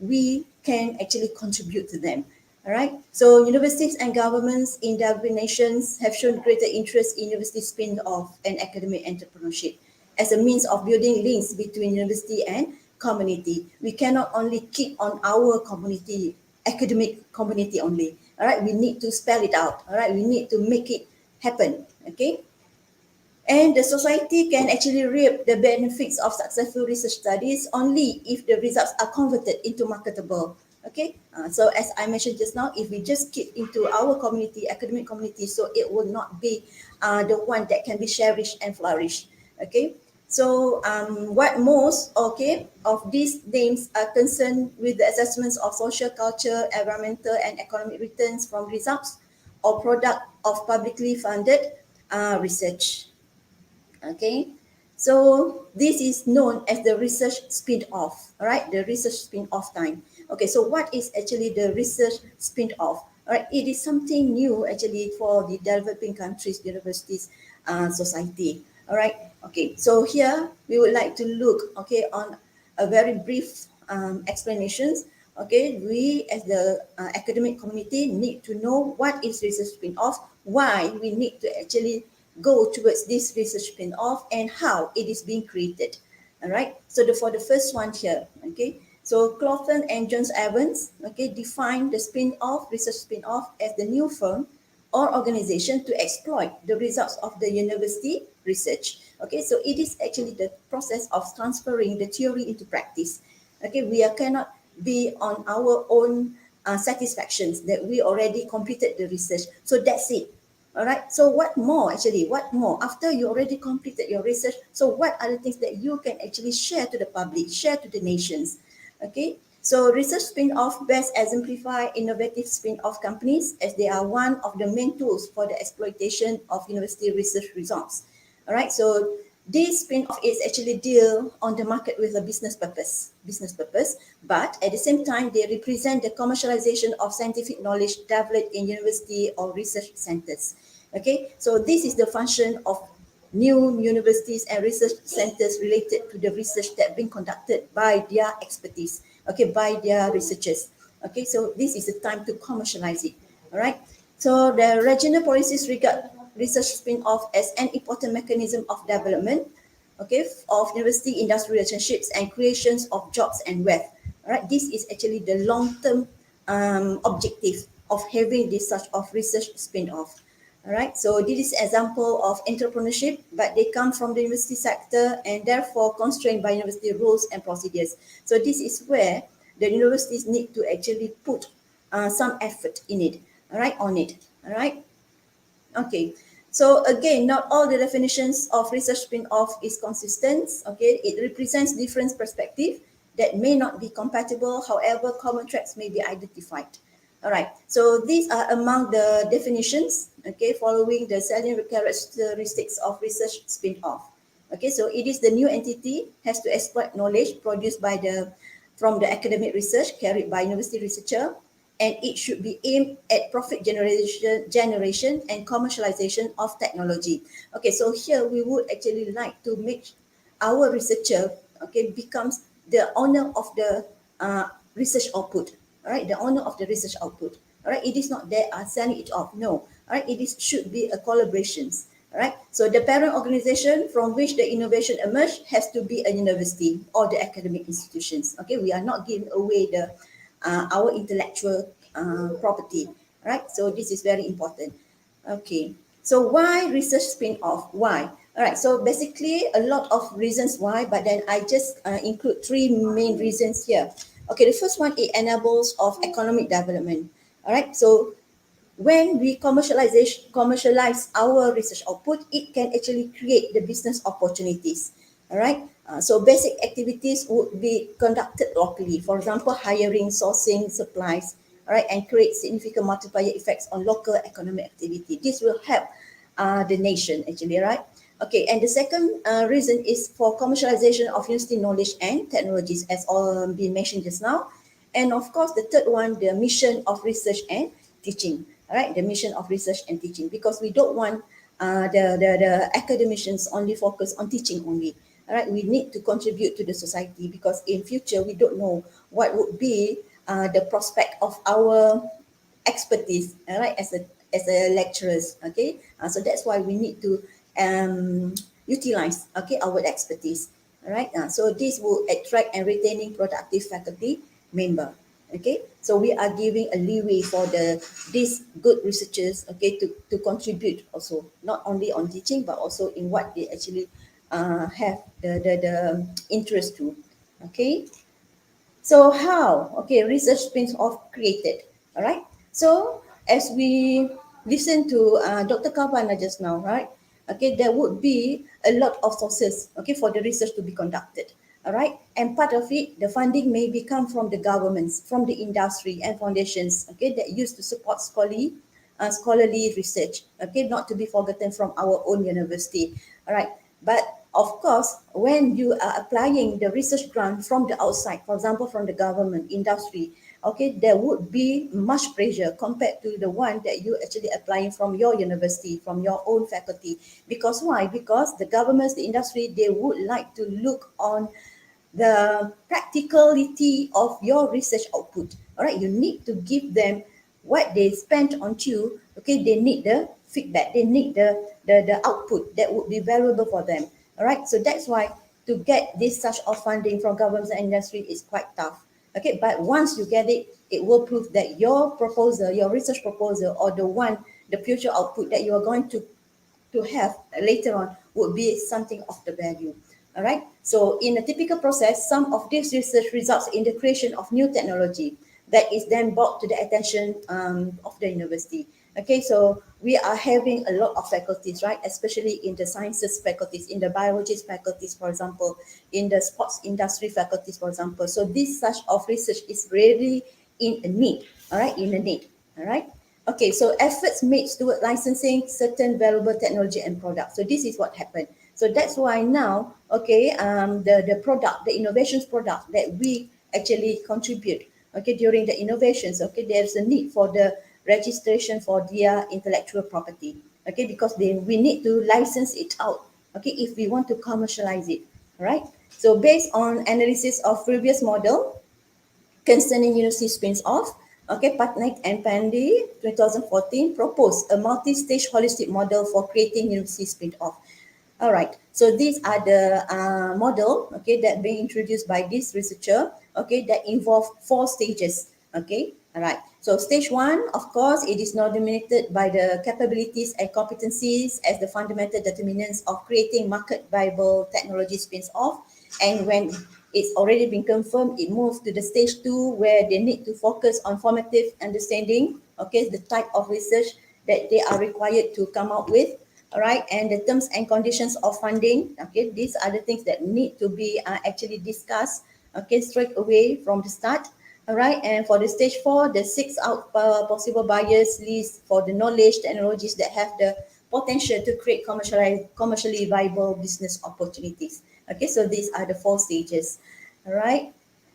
we can actually contribute to them. All right. So universities and governments in developing nations have shown greater interest in university spin-off and academic entrepreneurship as a means of building links between university and community. We cannot only keep on our community, academic community only. All right. We need to spell it out. All right. We need to make it happen. Okay. And the society can actually reap the benefits of successful research studies only if the results are converted into marketable. Okay, so as I mentioned just now, if we just keep into our community, academic community, so it will not be the one that can be cherished and flourish. Okay, so what most of these names are concerned with the assessments of social, culture, environmental, and economic returns from results or product of publicly funded research. Okay, so this is known as the research spin-off. All right, the research spin-off time. Okay, so what is actually the research spin-off? All right, it is something new actually for the developing countries, universities, society. All right, okay, so here we would like to look, okay, on a very brief explanations. Okay, we as the academic community need to know what is research spin-off, why we need to actually go towards this research spin-off and how it is being created. All right. So for the first one here, okay. So Clofton and Jones Evans, okay, define the spin-off, research spin-off as the new firm or organization to exploit the results of the university research. Okay, so it is actually the process of transferring the theory into practice. Okay, we cannot be on our own satisfactions that we already completed the research. So that's it. All right. So what more actually? What more? After you already completed your research, so what are the things that you can actually share to the public, share to the nations? Okay. So research spin-off best exemplify innovative spin-off companies as they are one of the main tools for the exploitation of university research results. All right. So this spin-off is actually deal on the market with a business purpose, but at the same time, they represent the commercialization of scientific knowledge developed in university or research centers. Okay, so this is the function of new universities and research centers related to the research that being conducted by their expertise, okay, by their researchers. Okay, so this is the time to commercialize it. All right. So the regional policies regard research spin-off as an important mechanism of development, okay, of university industry relationships and creations of jobs and wealth. All right, this is actually the long-term objective of having this such of research spin-off. All right, so this is example of entrepreneurship, but they come from the university sector and therefore constrained by university rules and procedures. So this is where the universities need to actually put some effort in it, all right, on it, all right. Okay, so again, not all the definitions of research spin-off is consistent. Okay, it represents different perspective that may not be compatible. However, common tracks may be identified. All right, so these are among the definitions. Okay, following the salient characteristics of research spin-off. Okay, so it is the new entity has to exploit knowledge produced by the from the academic research carried by university researcher, and it should be aimed at profit generation and commercialization of technology. Okay, so here we would actually like to make our researcher, okay, becomes the owner of the research output. All right, the owner of the research output. All right, it is not they are selling it off. No, all right, it is should be a collaborations. All right, so the parent organization from which the innovation emerged has to be a university or the academic institutions. Okay, we are not giving away the our intellectual property, right? So this is very important. Okay, so why research spin-off? Why? All right, so basically a lot of reasons why, but then I just include three main reasons here. Okay, the first one, it enables of economic development. All right, so when we commercialize our research output, it can actually create the business opportunities. All right. So basic activities would be conducted locally. For example, hiring, sourcing, supplies. All right, and create significant multiplier effects on local economic activity. This will help the nation actually, right? Okay, and the second reason is for commercialization of university knowledge and technologies, as all been mentioned just now. And of course, the third one, the mission of research and teaching. All right, the mission of research and teaching, because we don't want the academicians only focus on teaching only. All right, we need to contribute to the society, because in future we don't know what would be the prospect of our expertise. All right, as a lecturers. Okay, so that's why we need to utilize our expertise. All right, so this will attract and retaining productive faculty member. Okay, so we are giving a leeway for these good researchers, okay, to contribute also, not only on teaching but also in what they actually have the interest to. Okay, so how? Okay, research spin-off created. All right. So as we listen to Dr. Kavana just now, right? Okay, there would be a lot of sources, okay, for the research to be conducted. All right. And part of it, the funding may become from the governments, from the industry and foundations, okay, that used to support scholarly research, okay, not to be forgotten from our own university. All right. But of course, when you are applying the research grant from the outside, for example, from the government, industry, okay, there would be much pressure compared to the one that you actually applying from your university, from your own faculty. Because why? Because the governments, the industry, they would like to look on the practicality of your research output. All right, you need to give them what they spent on you. Okay, they need the feedback, they need the output that would be valuable for them. All right, so that's why to get this such of funding from governments and industry is quite tough. Okay, but once you get it, it will prove that your proposal, your research proposal, or the future output that you are going to have later on would be something of the value. All right. So in a typical process, some of this research results in the creation of new technology that is then brought to the attention of the university. Okay, so we are having a lot of faculties, right? Especially in the sciences faculties, in the biology faculties, for example, in the sports industry faculties, for example. So this such of research is really in a need, all right, in a need, all right. Okay, so efforts made toward licensing certain valuable technology and products. So this is what happened. So that's why now, okay, the product, the innovations product that we actually contribute, okay, during the innovations, okay, there's a need for the registration for their intellectual property, okay, because we need to license it out, okay, if we want to commercialize it, right? So based on analysis of previous model, concerning university spin-off, okay, Patnaik and Pandey 2014 proposed a multi-stage holistic model for creating university spin-off. All right, so these are the model, okay, that being introduced by this researcher, okay, that involve 4 stages, okay, all right. So stage one, of course, it is not dominated by the capabilities and competencies as the fundamental determinants of creating market viable technology spins off. And when it's already been confirmed, it moves to the stage two where they need to focus on formative understanding, okay, the type of research that they are required to come up with, all right, and the terms and conditions of funding, okay, these are the things that need to be actually discussed, okay, straight away from the start. All right, and for the stage four, the six out possible buyers list for the knowledge technologies that have the potential to create commercially viable business opportunities. Okay, so these are the four stages. All right.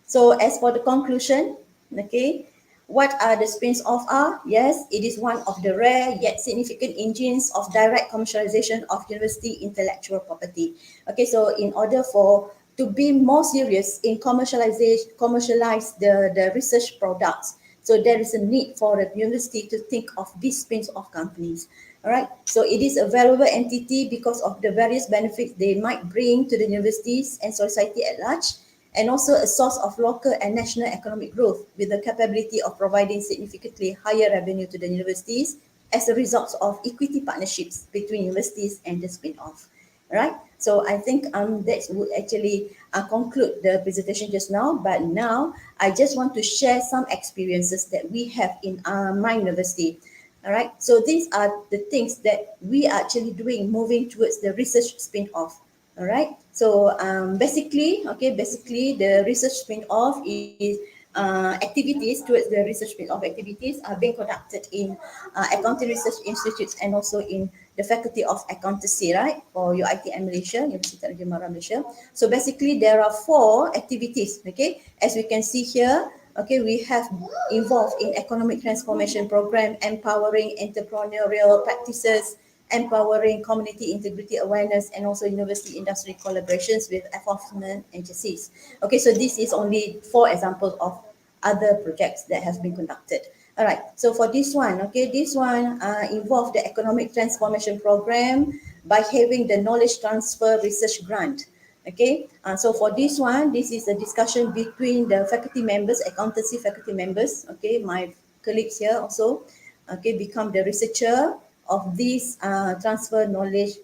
So as for the conclusion, okay, what are the spins off are? Yes, it is one of the rare yet significant engines of direct commercialization of university intellectual property. Okay, so in order for to be more serious in commercialize the research products, so there is a need for the university to think of these spins off companies. All right, so it is a valuable entity because of the various benefits they might bring to the universities and society at large, and also a source of local and national economic growth with the capability of providing significantly higher revenue to the universities as a result of equity partnerships between universities and the spin-off. Right? So I think that would actually conclude the presentation just now. But now I just want to share some experiences that we have in my university. All right. So these are the things that we are actually doing, moving towards the research spin-off. All right. So basically the research spin-off is activities towards the research spin-off activities are being conducted in accounting research institutes and also in the Faculty of Accountancy, right, for UiTM Malaysia, University Tanjung Mara Malaysia. So basically there are four activities, okay, as we can see here. Okay, we have involved in economic transformation program, empowering entrepreneurial practices, empowering community integrity awareness, and also university industry collaborations with enforcement agencies. Okay, so this is only four examples of other projects that have been conducted. All right, so for this one, okay, this one involved the economic transformation program by having the knowledge transfer research grant. Okay, so for this one, this is a discussion between the faculty members, accountancy faculty members, okay, my colleagues here also, okay, become the researcher of this knowledge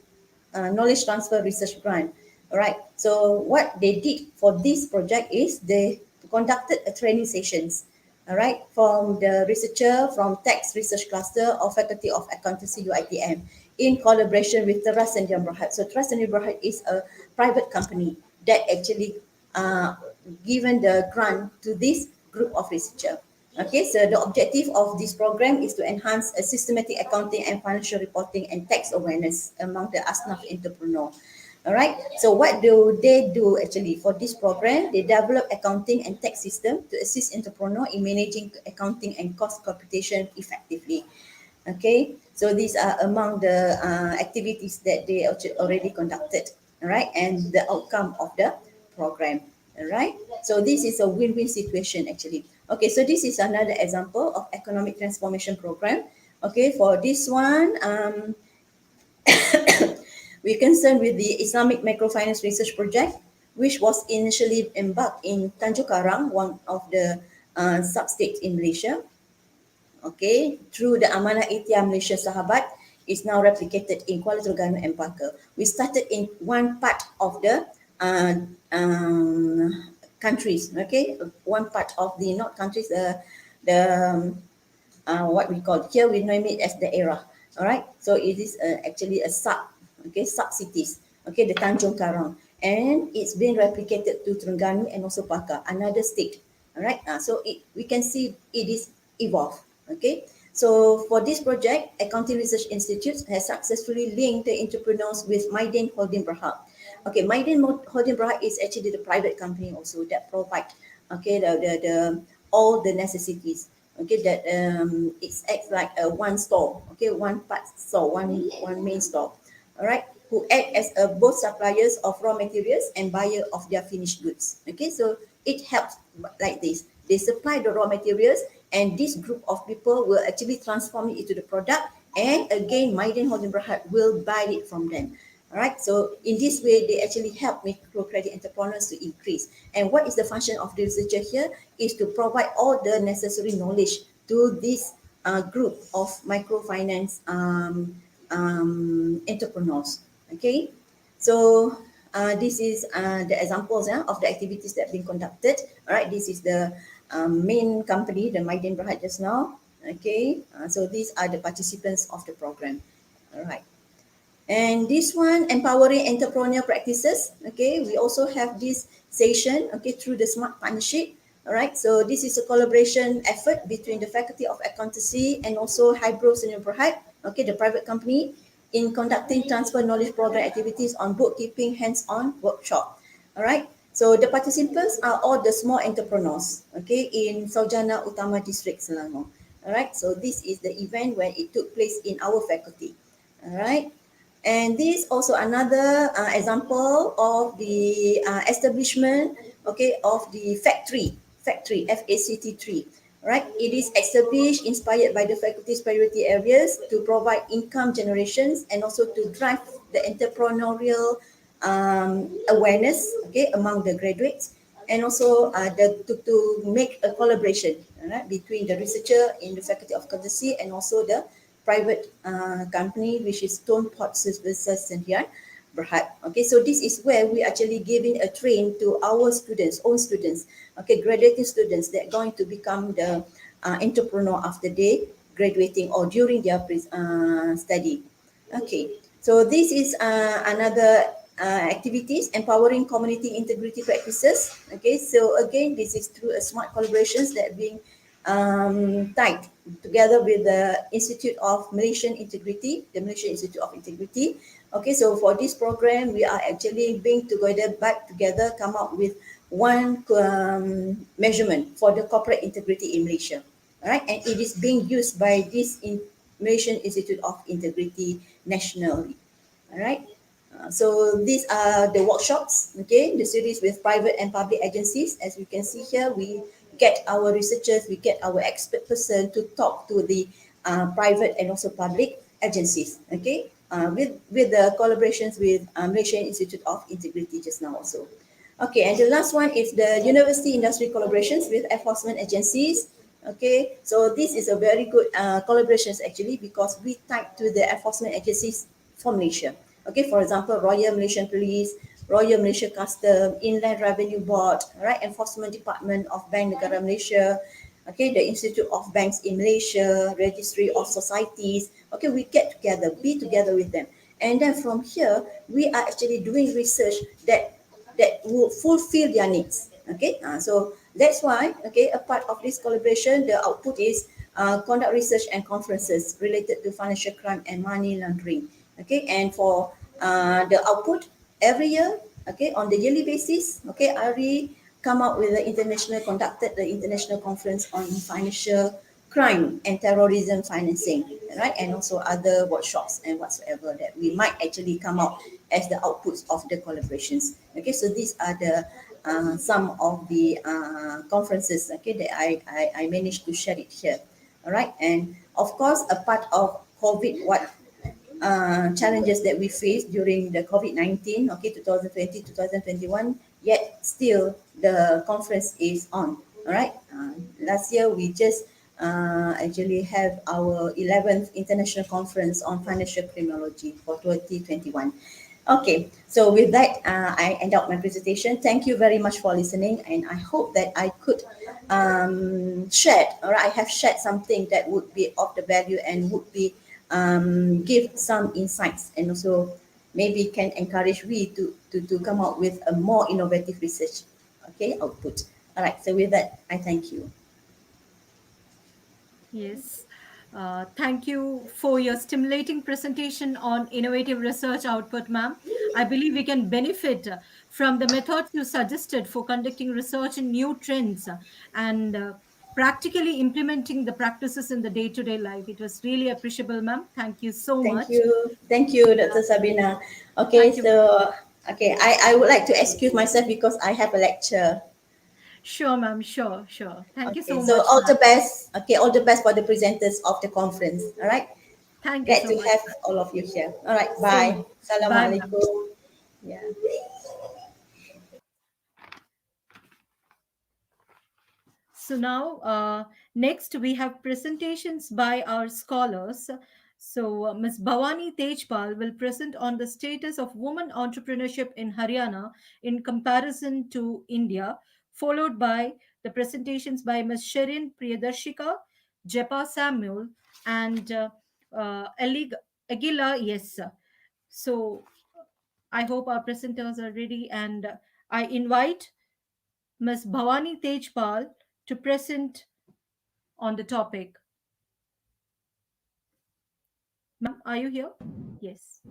transfer research grant. All right. So what they did for this project is they conducted a training sessions. All right, from the researcher from Tax Research Cluster of Faculty of Accountancy UiTM in collaboration with Trust and Berhad. So Trust and Berhad is a private company that actually given the grant to this group of researcher. Okay, so the objective of this program is to enhance a systematic accounting and financial reporting and tax awareness among the ASNAF entrepreneur. All right, so what do they do actually for this program? They develop accounting and tax system to assist entrepreneur in managing accounting and cost computation effectively. Okay, so these are among the activities that they already conducted. All right, and the outcome of the program. All right, so this is a win-win situation actually. Okay, so this is another example of economic transformation program. Okay, for this one, we're concerned with the Islamic Microfinance Research Project, which was initially embarked in Tanjung Karang, one of the sub-states in Malaysia. Okay, through the Amanah Ikhtiar Malaysia Sahabat, is now replicated in Kuala Terengganu and Melaka. We started in one part of the countries, okay, one part of the not countries, the what we call here, we name it as the era. All right, so it is actually a sub cities, okay, the Tanjung Karang, and it's been replicated to Terengganu and also Paka, another state. All right, so we can see it is evolved. Okay, so for this project, Accounting Research Institute has successfully linked the entrepreneurs with Maiden Holding Berhad. Okay, Maiden Holding Berhad is actually the private company also that provide, okay, the all the necessities. Okay, that it acts like a one store, okay, one part store, one main store. All right, who act as both suppliers of raw materials and buyer of their finished goods. Okay, so it helps like this. They supply the raw materials, and this group of people will actually transform it into the product, and again, Maiden Holding Berhad will buy it from them. All right, so in this way, they actually help microcredit entrepreneurs to increase. And what is the function of the researcher here is to provide all the necessary knowledge to this group of microfinance entrepreneurs. Okay, so this is the examples of the activities that have been conducted. All right, this is the main company, the Maiden Berhad just now. Okay, so these are the participants of the program. All right. And this one, empowering entrepreneurial practices. Okay, we also have this session, okay, through the Smart Partnership. All right, so this is a collaboration effort between the Faculty of Accountancy and also Hybro Senior Berhad, okay, the private company, in conducting transfer knowledge program activities on bookkeeping hands-on workshop. All right, so the participants are all the small entrepreneurs, okay, in Saujana Utama District, Selangor. All right, so this is the event when it took place in our faculty. All right. And this also another example of the establishment, okay, of the factory FACT3, right? It is established, inspired by the faculty's priority areas to provide income generations and also to drive the entrepreneurial awareness, okay, among the graduates, and also to make a collaboration, right, between the researcher in the Faculty of Accountancy and also the private company, which is Stone Pot Services Sdn Berhad. Okay, so this is where we actually giving a train to our students, own students, okay, graduating students that are going to become the entrepreneur after they graduating or during their study. Okay, so this is another activities, empowering community integrity practices. Okay, so again, this is through a smart collaborations that are being tied together with the Institute of Malaysian Integrity, the Malaysian Institute of Integrity. Okay, so for this program, we are actually being together, back together, come up with one measurement for the corporate integrity in Malaysia. All right, and it is being used by this Malaysian Institute of Integrity nationally. All right. So these are the workshops, okay, the series with private and public agencies. As we can see here, we get our researchers, we get our expert person to talk to the private and also public agencies, okay, with the collaborations with Malaysian Institute of Integrity just now also. Okay, and the last one is the university industry collaborations with enforcement agencies. Okay, so this is a very good collaborations actually, because we tied to the enforcement agencies for Malaysia. Okay, for example, Royal Malaysian Police, Royal Malaysia Custom, Inland Revenue Board, right, Enforcement Department of Bank Negara Malaysia, okay, the Institute of Banks in Malaysia, Registry of Societies. Okay, we get together, be together with them. And then from here, we are actually doing research that will fulfill their needs. Okay, so that's why, okay, a part of this collaboration, the output is conduct research and conferences related to financial crime and money laundering. Okay, and for the output every year, okay, on the yearly basis, okay, RE come out with the conducted the international conference on financial crime and terrorism financing, right, and also other workshops and whatsoever that we might actually come out as the outputs of the collaborations. Okay, so these are the some of the conferences, okay, that I managed to share it here. All right, and of course, a part of COVID, what challenges that we faced during the COVID-19, okay, 2020, 2021, yet still the conference is on. All right. Last year, we just actually have our 11th International Conference on Financial Criminology for 2021. Okay, so with that, I end up my presentation. Thank you very much for listening, and I hope that I could share, or I have shared something that would be of the value and would be give some insights, and also maybe can encourage we to come up with a more innovative research, okay, output. All right, so with that, I thank you. Yes. Thank you for your stimulating presentation on innovative research output, ma'am. I believe we can benefit from the methods you suggested for conducting research in new trends and practically implementing the practices in the day to day life. It was really appreciable, ma'am. Thank you so much. Thank you, Dr. Sabina. Okay, Thank you. so okay, I would like to excuse myself because I have a lecture. Sure, ma'am. Sure, sure. Thank you Okay, so so much, all ma'am. the best. Okay, all the best for the presenters of the conference. All right. Thank you Glad so to much, have ma'am. all of you here. All right. Bye. Same. Bye, ma'am. Assalamualaikum. Yeah. So now, Next, we have presentations by our scholars. So, Ms. Bhavani Tejpal will present on the status of women entrepreneurship in Haryana in comparison to India, followed by the presentations by Ms. Sherin Priyadarshika, Jepa Samuel, and Agila Yes. So, I hope our presenters are ready, and I invite Ms. Bhavani Tejpal to present on the topic. Ma'am, are you here? Yes.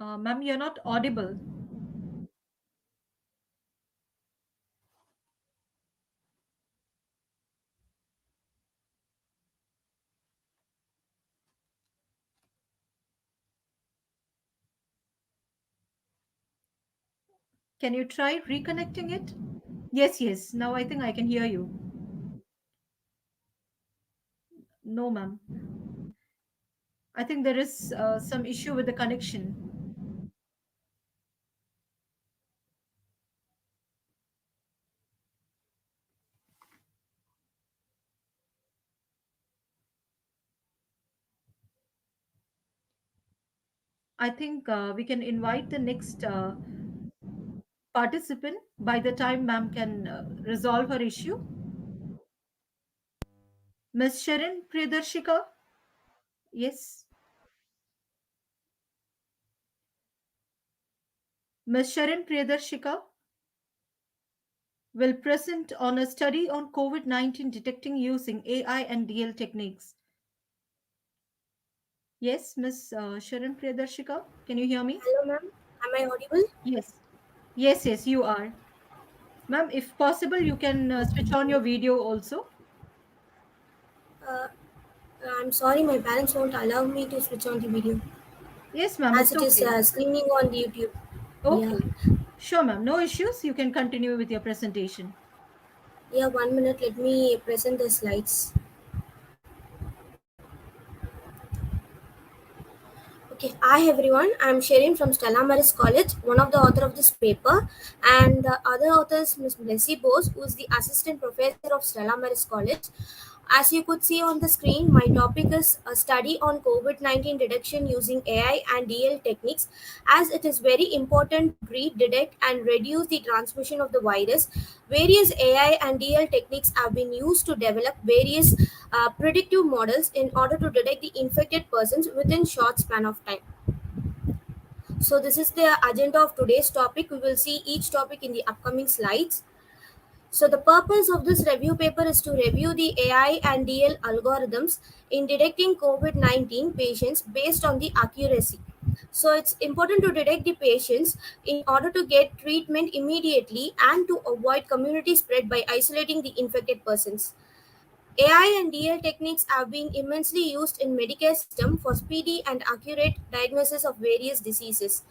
Ma'am, you're not audible. Can you try reconnecting it? Yes, yes. Now I think I can hear you. No, ma'am. I think there is some issue with the connection. I think we can invite the next participant by the time ma'am can resolve her issue. Ms. Sharon Priyadarshika? Yes. Ms. Sharon Priyadarshika will present on a study on COVID-19 detecting using AI and DL techniques. Yes, Miss Sharon Priyadarshika, can you hear me? Hello, ma'am. Am I audible? Yes. Yes, yes, you are. Ma'am, if possible, you can switch on your video also. Uh, I'm sorry, my parents won't allow me to switch on the video Yes, ma'am, as it's it is okay. screening on the YouTube. Yeah, Okay. Sure, ma'am. No issues. You can continue with your presentation. yeah. 1 minute. Let me present the slides. Okay, hi everyone. I'm Sherin from Stella Maris College, one of the author of this paper, and the other author is Ms. Blessy Bose, who is the assistant professor of Stella Maris College. As you could see on the screen, my topic is a study on COVID-19 detection using AI and DL techniques, as it is very important to treat, detect, and reduce the transmission of the virus. Various AI and DL techniques have been used to develop various predictive models in order to detect the infected persons within short span of time. So this is the agenda of today's topic. We will see each topic in the upcoming slides. So the purpose of this review paper is to review the AI and DL algorithms in detecting COVID-19 patients based on the accuracy. So it's important to detect the patients in order to get treatment immediately and to avoid community spread by isolating the infected persons. AI and DL techniques have been immensely used in Medicare system for speedy and accurate diagnosis of various diseases.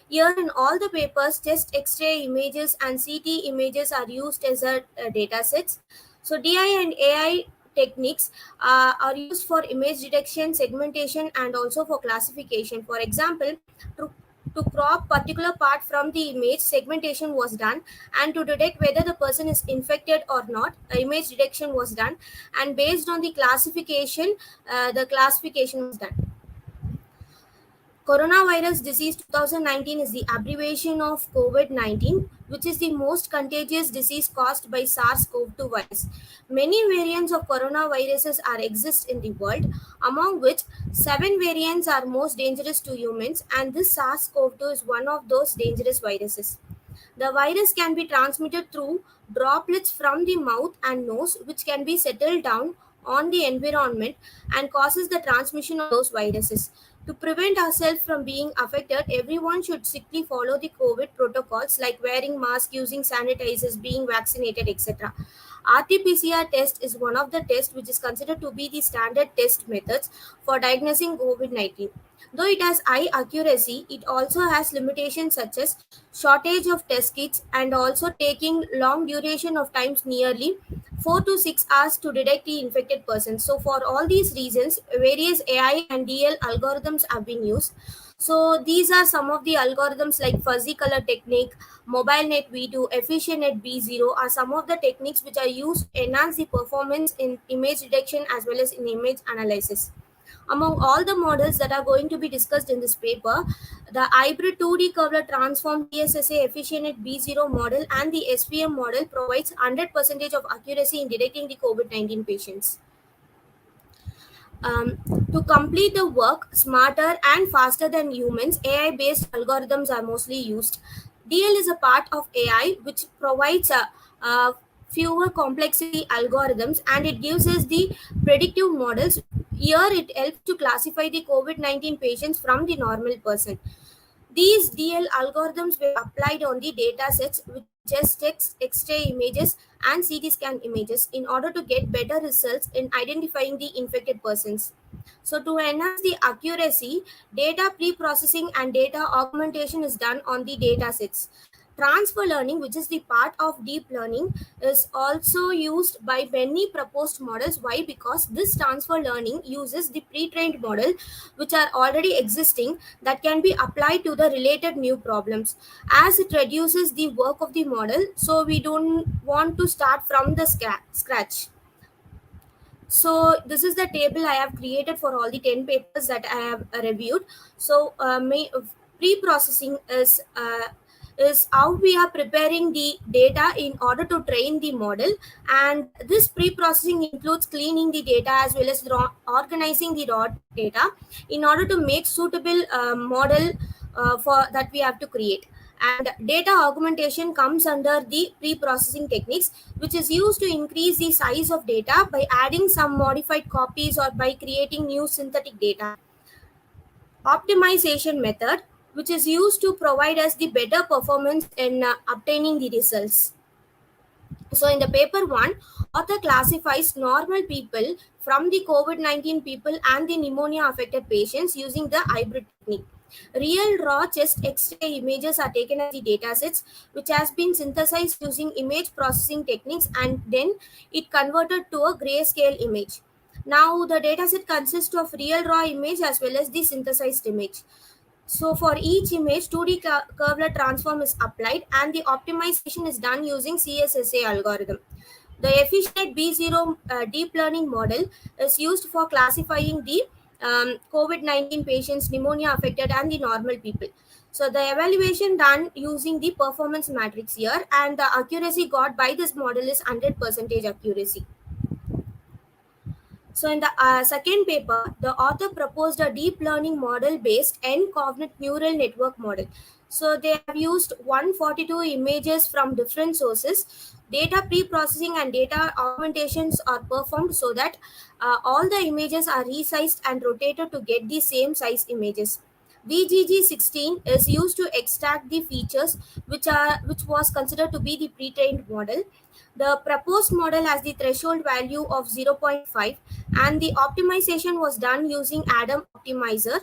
Here in all the papers, chest X-ray images and CT images are used as data sets. So DI and AI techniques are used for image detection, segmentation, and also for classification. For example, to, to crop particular part from the image, segmentation was done, and to detect whether the person is infected or not, image detection was done, and based on the classification was done. Coronavirus disease 2019 is the abbreviation of COVID-19, which is the most contagious disease caused by SARS-CoV-2 virus. Many variants of coronaviruses are exist in the world, among which 7 variants are most dangerous to humans, and this SARS-CoV-2 is one of those dangerous viruses. The virus can be transmitted through droplets from the mouth and nose, which can be settled down on the environment and causes the transmission of those viruses. To prevent ourselves from being affected, everyone should strictly follow the COVID protocols like wearing masks, using sanitizers, being vaccinated, etc. RT-PCR test is one of the tests which is considered to be the standard test methods for diagnosing COVID-19. Though it has high accuracy, it also has limitations such as shortage of test kits and also taking long duration of times, nearly 4 to 6 hours to detect the infected person. So for all these reasons, various AI and DL algorithms have been used. So these are some of the algorithms like fuzzy color technique, mobile net V2, efficient net B0 are some of the techniques which are used to enhance the performance in image detection as well as in image analysis. Among all the models that are going to be discussed in this paper, the hybrid 2D curve transform TSSA efficient net B0 model and the SVM model provides 100% of accuracy in detecting the COVID-19 patients. Um, to complete the work smarter and faster than humans, AI based algorithms are mostly used. DL is a part of AI which provides fewer complexity algorithms and it gives us the predictive models. Here it helps to classify the COVID 19 patients from the normal person. These DL algorithms were applied on the data sets with chest X-ray images and CT scan images in order to get better results in identifying the infected persons. So to enhance the accuracy, data pre-processing and data augmentation is done on the data sets. Transfer learning, which is the part of deep learning, is also used by many proposed models. Why? Because this transfer learning uses the pre-trained model which are already existing that can be applied to the related new problems. As it reduces the work of the model, so we don't want to start from the scratch. So this is the table I have created for all the 10 papers that I have reviewed. So pre-processing is how we are preparing the data in order to train the model, and this pre-processing includes cleaning the data as well as organizing the raw data in order to make suitable model for that we have to create. And data augmentation comes under the pre-processing techniques, which is used to increase the size of data by adding some modified copies or by creating new synthetic data. Optimization method, which is used to provide us the better performance in obtaining the results. So in the paper 1, author classifies normal people from the COVID-19 people and the pneumonia affected patients using the hybrid technique. Real raw chest X-ray images are taken as the datasets, which has been synthesized using image processing techniques and then it converted to a grayscale image. Now the dataset consists of real raw image as well as the synthesized image. So for each image, 2D curvelet transform is applied and the optimization is done using CSSA algorithm. The efficient B0 deep learning model is used for classifying the COVID-19 patients, pneumonia affected and the normal people. So the evaluation done using the performance matrix here, and the accuracy got by this model is 100% accuracy. So in the second paper, the author proposed a deep learning model based N-cognate neural network model. So they have used 142 images from different sources. Data pre-processing and data augmentations are performed so that all the images are resized and rotated to get the same size images. VGG16 is used to extract the features which was considered to be the pre-trained model. The proposed model has the threshold value of 0.5 and the optimization was done using Adam optimizer,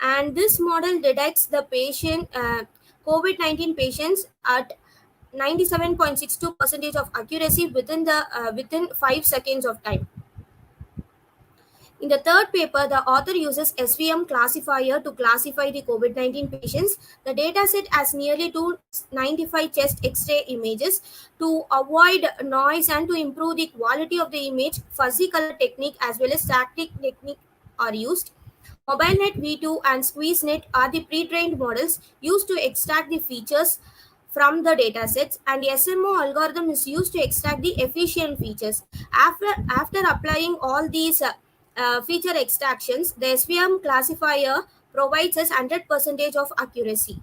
and this model detects the patient COVID-19 patients at 97.62% of accuracy within 5 seconds of time. In the third paper, the author uses SVM classifier to classify the COVID-19 patients. The dataset has nearly 295 chest X-ray images. To avoid noise and to improve the quality of the image, fuzzy color technique as well as static technique are used. MobileNet V2 and SqueezeNet are the pre-trained models used to extract the features from the datasets, and the SMO algorithm is used to extract the efficient features. After applying all these feature extractions, the SVM classifier provides us 100% of accuracy.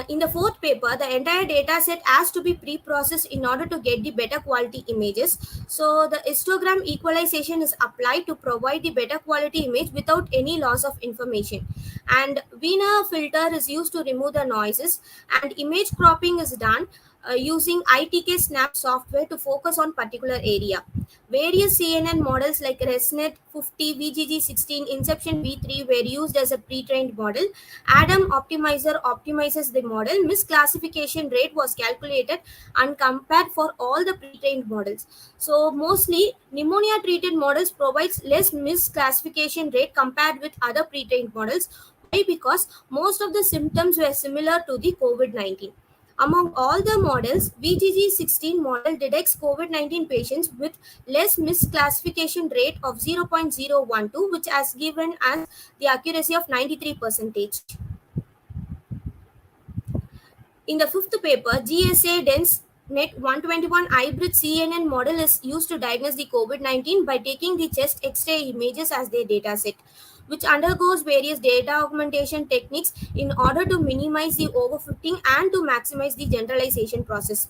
In the fourth paper, the entire data set has to be pre-processed in order to get the better quality images. So the histogram equalization is applied to provide the better quality image without any loss of information. And Wiener filter is used to remove the noises, and image cropping is done using ITK Snap software to focus on particular area. Various CNN models like ResNet 50, VGG16, Inception V3 were used as a pre-trained model. Adam Optimizer optimizes the model. Misclassification rate was calculated and compared for all the pre-trained models. So mostly pneumonia treated models provides less misclassification rate compared with other pre-trained models. Why? Because most of the symptoms were similar to the COVID-19. Among all the models, VGG16 model detects COVID-19 patients with less misclassification rate of 0.012, which has given us the accuracy of 93%. In the fifth paper, GSA dense net 121 hybrid CNN model is used to diagnose the COVID-19 by taking the chest X-ray images as their dataset, which undergoes various data augmentation techniques in order to minimize the overfitting and to maximize the generalization process.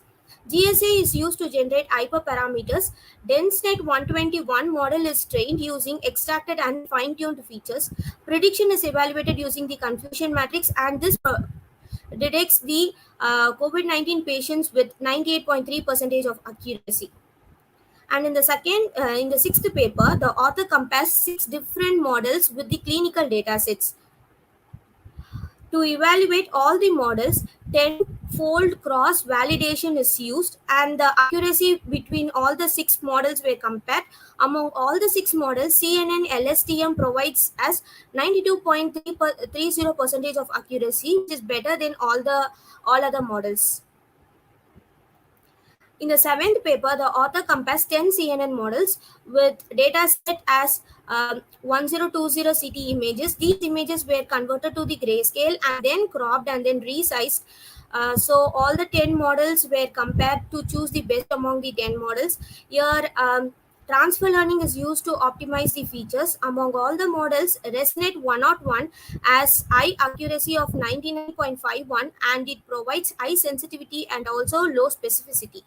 GSA is used to generate hyperparameters. DenseNet 121 model is trained using extracted and fine-tuned features. Prediction is evaluated using the confusion matrix, and this detects the COVID-19 patients with 98.3% of accuracy. And in the sixth paper, the author compares 6 different models with the clinical data sets. To evaluate all the models, 10-fold cross validation is used, and the accuracy between all the 6 models were compared. Among all the 6 models, CNN LSTM provides as 92.30% of accuracy, which is better than all other models. In the seventh paper, the author compares 10 CNN models with data set as 1020 CT images. These images were converted to the grayscale and then cropped and then resized. So all the 10 models were compared to choose the best among the 10 models. Here, transfer learning is used to optimize the features. Among all the models, ResNet 101 has high accuracy of 99.51, and it provides high sensitivity and also low specificity.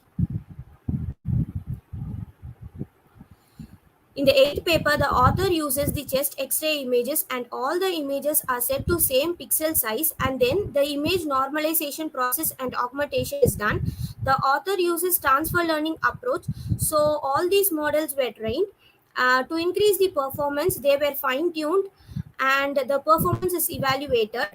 In the eighth paper, the author uses the chest X-ray images, and all the images are set to same pixel size, and then the image normalization process and augmentation is done. The author uses transfer learning approach. So all these models were trained. To increase the performance, they were fine-tuned and the performance is evaluated.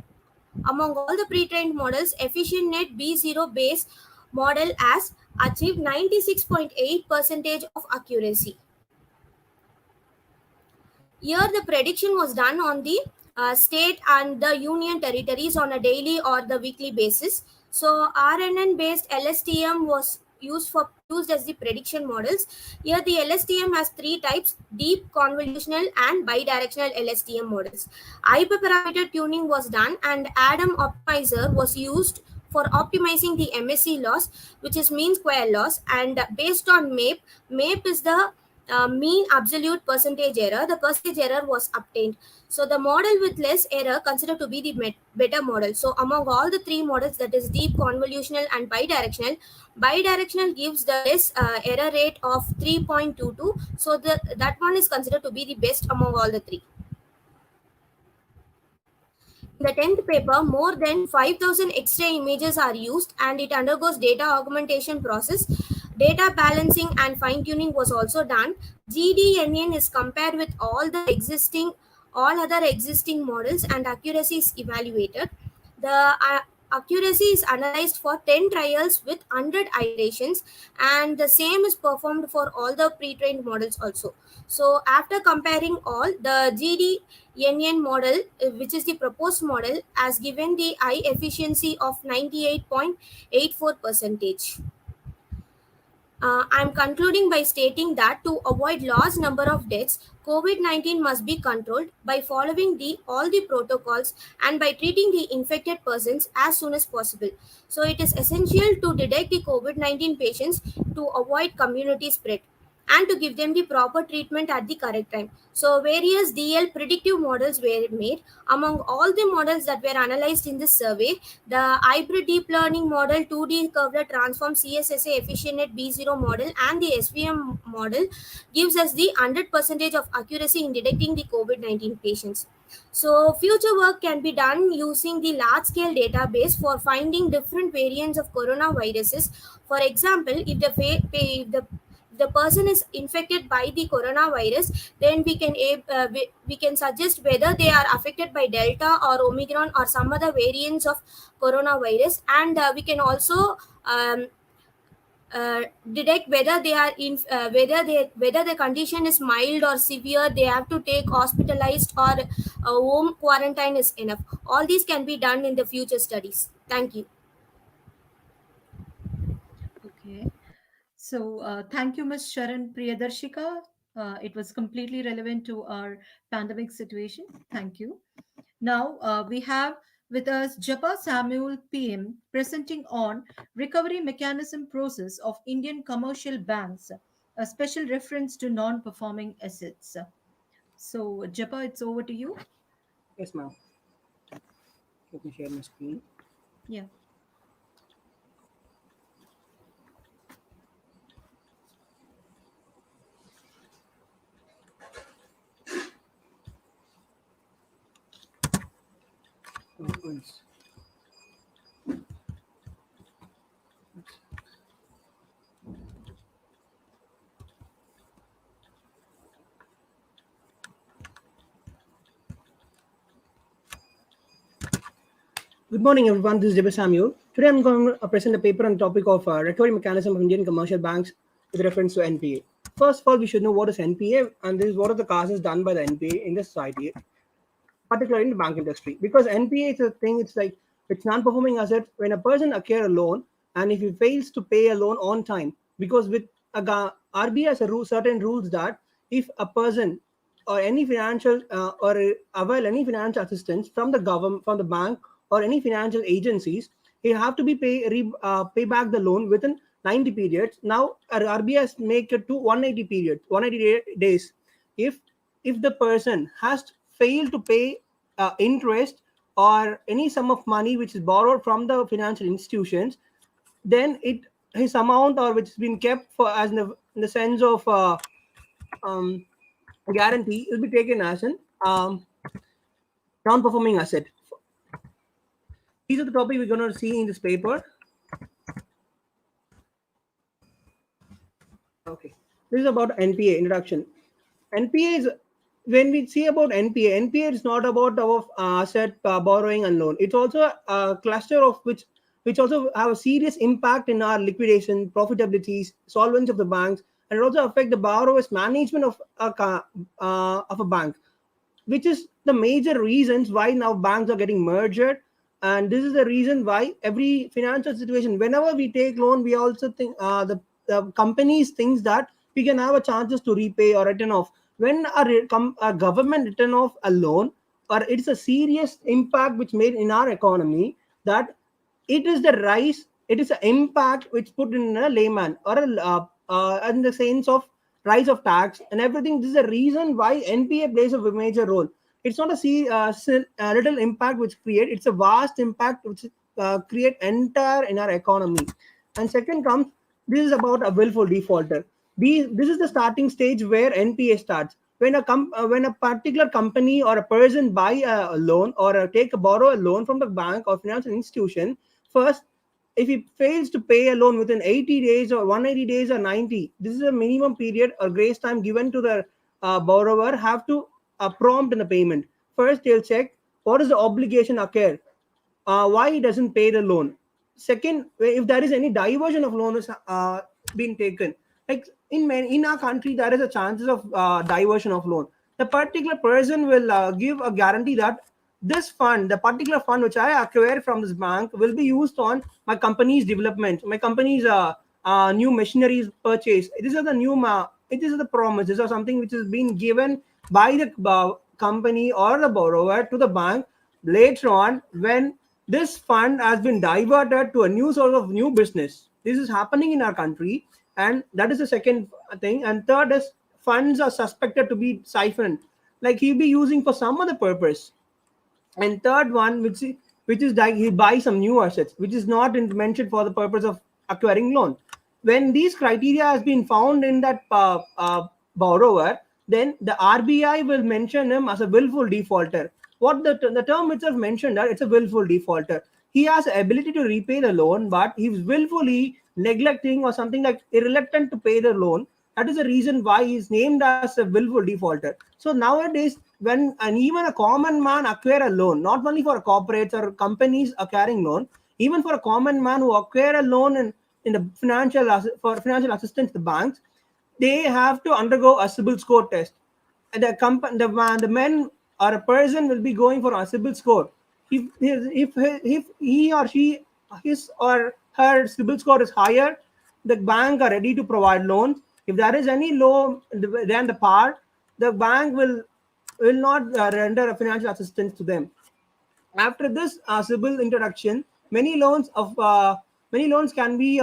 Among all the pre-trained models, EfficientNet B0 base model has achieved 96.8% of accuracy. Here, the prediction was done on the state and the union territories on a daily or the weekly basis. So, RNN-based LSTM was used as the prediction models. Here, the LSTM has 3 types: deep, convolutional, and bidirectional LSTM models. Hyperparameter tuning was done, and Adam Optimizer was used for optimizing the MSE loss, which is mean square loss, and based on MAPE is the mean absolute percentage error. The percentage error was obtained. So the model with less error considered to be the better model. So among all the 3 models, that is deep, convolutional, and bidirectional gives the less error rate of 3.22. So that one is considered to be the best among all the 3. In the 10th paper, more than 5,000 X-ray images are used, and it undergoes data augmentation process. Data balancing and fine-tuning was also done. GDNN is compared with all other existing models, and accuracy is evaluated. The accuracy is analyzed for 10 trials with 100 iterations, and the same is performed for all the pre-trained models also. So after comparing all, the GDNN model, which is the proposed model, has given the high efficiency of 98.84%. I'm concluding by stating that to avoid large number of deaths, COVID-19 must be controlled by following all the protocols and by treating the infected persons as soon as possible. So it is essential to detect the COVID-19 patients to avoid community spread. and to give them the proper treatment at the correct time. So various DL predictive models were made. Among all the models that were analyzed in this survey, the hybrid deep learning model, 2D curved transform CSSA efficient B0 model, and the SVM model gives us the 100% of accuracy in detecting the COVID-19 patients. So future work can be done using the large scale database for finding different variants of coronaviruses. For example, if the person is infected by the coronavirus, then we can suggest whether they are affected by Delta or Omicron or some other variants of coronavirus, and we can also um, detect whether they are in whether the condition is mild or severe, they have to take hospitalized, or home quarantine is enough. All these can be done in the future studies. Thank you. Okay. So, thank you, Ms. Sharan Priyadarshika. It was completely relevant to our pandemic situation. Thank you. Now, we have with us Japa Samuel PM presenting on recovery mechanism process of Indian commercial banks, a special reference to non-performing assets. So, Japa, it's over to you. Yes, ma'am. Let me share my screen. Yeah. Once. Good morning, everyone. This is Jibba Samuel. Today, I'm going to present a paper on the topic of recovery mechanism of Indian commercial banks with reference to NPA. First of all, we should know what is NPA, and this is what are the causes done by the NPA in the society, particularly in the bank industry. Because NPA is a thing, it's non-performing asset when a person acquire a loan, and if he fails to pay a loan on time, because with RBI has a certain rules that if a person or any financial or avail any financial assistance from the government, from the bank or any financial agencies, he have to be pay back the loan within 90 periods. Now RBI has make it to 180 periods, 180 days. If the person has failed to pay interest or any sum of money which is borrowed from the financial institutions, then his amount or which has been kept for as in the sense of um, guarantee will be taken as an non-performing asset. These are the topics we're going to see in this paper. Okay, this is about NPA introduction. NPA is, when we see about NPA is not about our asset borrowing and loan. It's also a cluster of which also have a serious impact in our liquidation, profitabilities, solvency of the banks, and it also affect the borrower's management of a bank, which is the major reasons why now banks are getting merged. And this is the reason why every financial situation, whenever we take loan, we also think the companies thinks that we can have a chances to repay or return off. When a government return off a loan, or it's a serious impact which made in our economy, that it is the rise, it is an impact which put in a layman or in the sense of rise of tax and everything. This is the reason why NPA plays a major role. It's not a little impact which create, it's a vast impact which create entire in our economy. And second comes, this is about a willful defaulter. This is the starting stage where NPA starts. When a particular company or a person buy a loan or borrow a loan from the bank or financial institution, first, if he fails to pay a loan within 80 days or 180 days or 90, this is a minimum period or grace time given to the borrower have to prompt in the payment. First, they'll check what is the obligation occur, why he doesn't pay the loan. Second, if there is any diversion of loan is being taken, like in our country, there is a chances of diversion of loan. The particular person will give a guarantee that this fund, the particular fund which I acquire from this bank, will be used on my company's development, my company's new machineries purchase. This is the new it is the promise. This is something which is being given by the company or the borrower to the bank later on when this fund has been diverted to a new sort of new business. This is happening in our country. and that is the second thing. And third is funds are suspected to be siphoned, like he'll be using for some other purpose. And third one, which is like he buys some new assets which is not mentioned for the purpose of acquiring loan. When these criteria has been found in that borrower, then the RBI will mention him as a willful defaulter. What the term itself mentioned that it's a willful defaulter. He has the ability to repay the loan, but he's willfully neglecting or something like reluctant to pay the loan. That is the reason why he's named as a willful defaulter. So nowadays, when and even a common man acquire a loan, not only for corporates or companies acquiring loan, even for a common man who acquire a loan in the for financial assistance to banks, they have to undergo a CIBIL score test. And the men or a person will be going for a CIBIL score. If he or she, his or her CIBIL score is higher, the bank are ready to provide loans. If there is any low than the par, the bank will not render a financial assistance to them. After this CIBIL introduction, many loans can be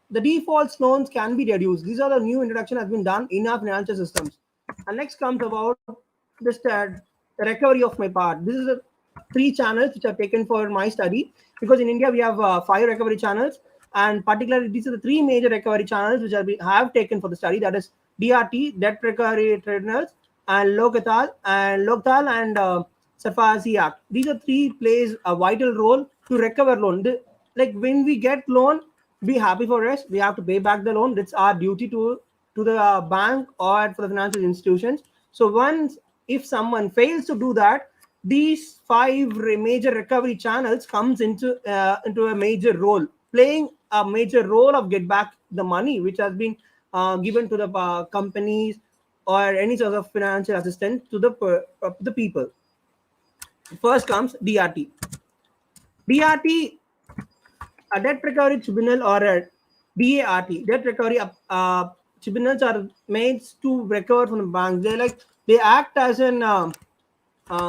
the default loans can be reduced. These are the new introduction has been done in our financial systems. And next comes about this the recovery of my part. This is the three channels which are taken for my study, because in India we have 5 recovery channels, and particularly these are the 3 major recovery channels which have taken for the study. That is DRT, Debt Recovery Tribunals, and Loktal and Sarfazi Act. These are 3 plays a vital role to recover loan. Like when we get loan, be happy for us. We have to pay back the loan. It's our duty to the bank or for the financial institutions. So once if someone fails to do that, these 5 major recovery channels comes into a major role, playing a major role of get back the money which has been given to the companies or any sort of financial assistance to the people. First comes DRT. DRT, a debt recovery tribunal, or a DART, debt recovery tribunals are made to recover from the banks. They act as an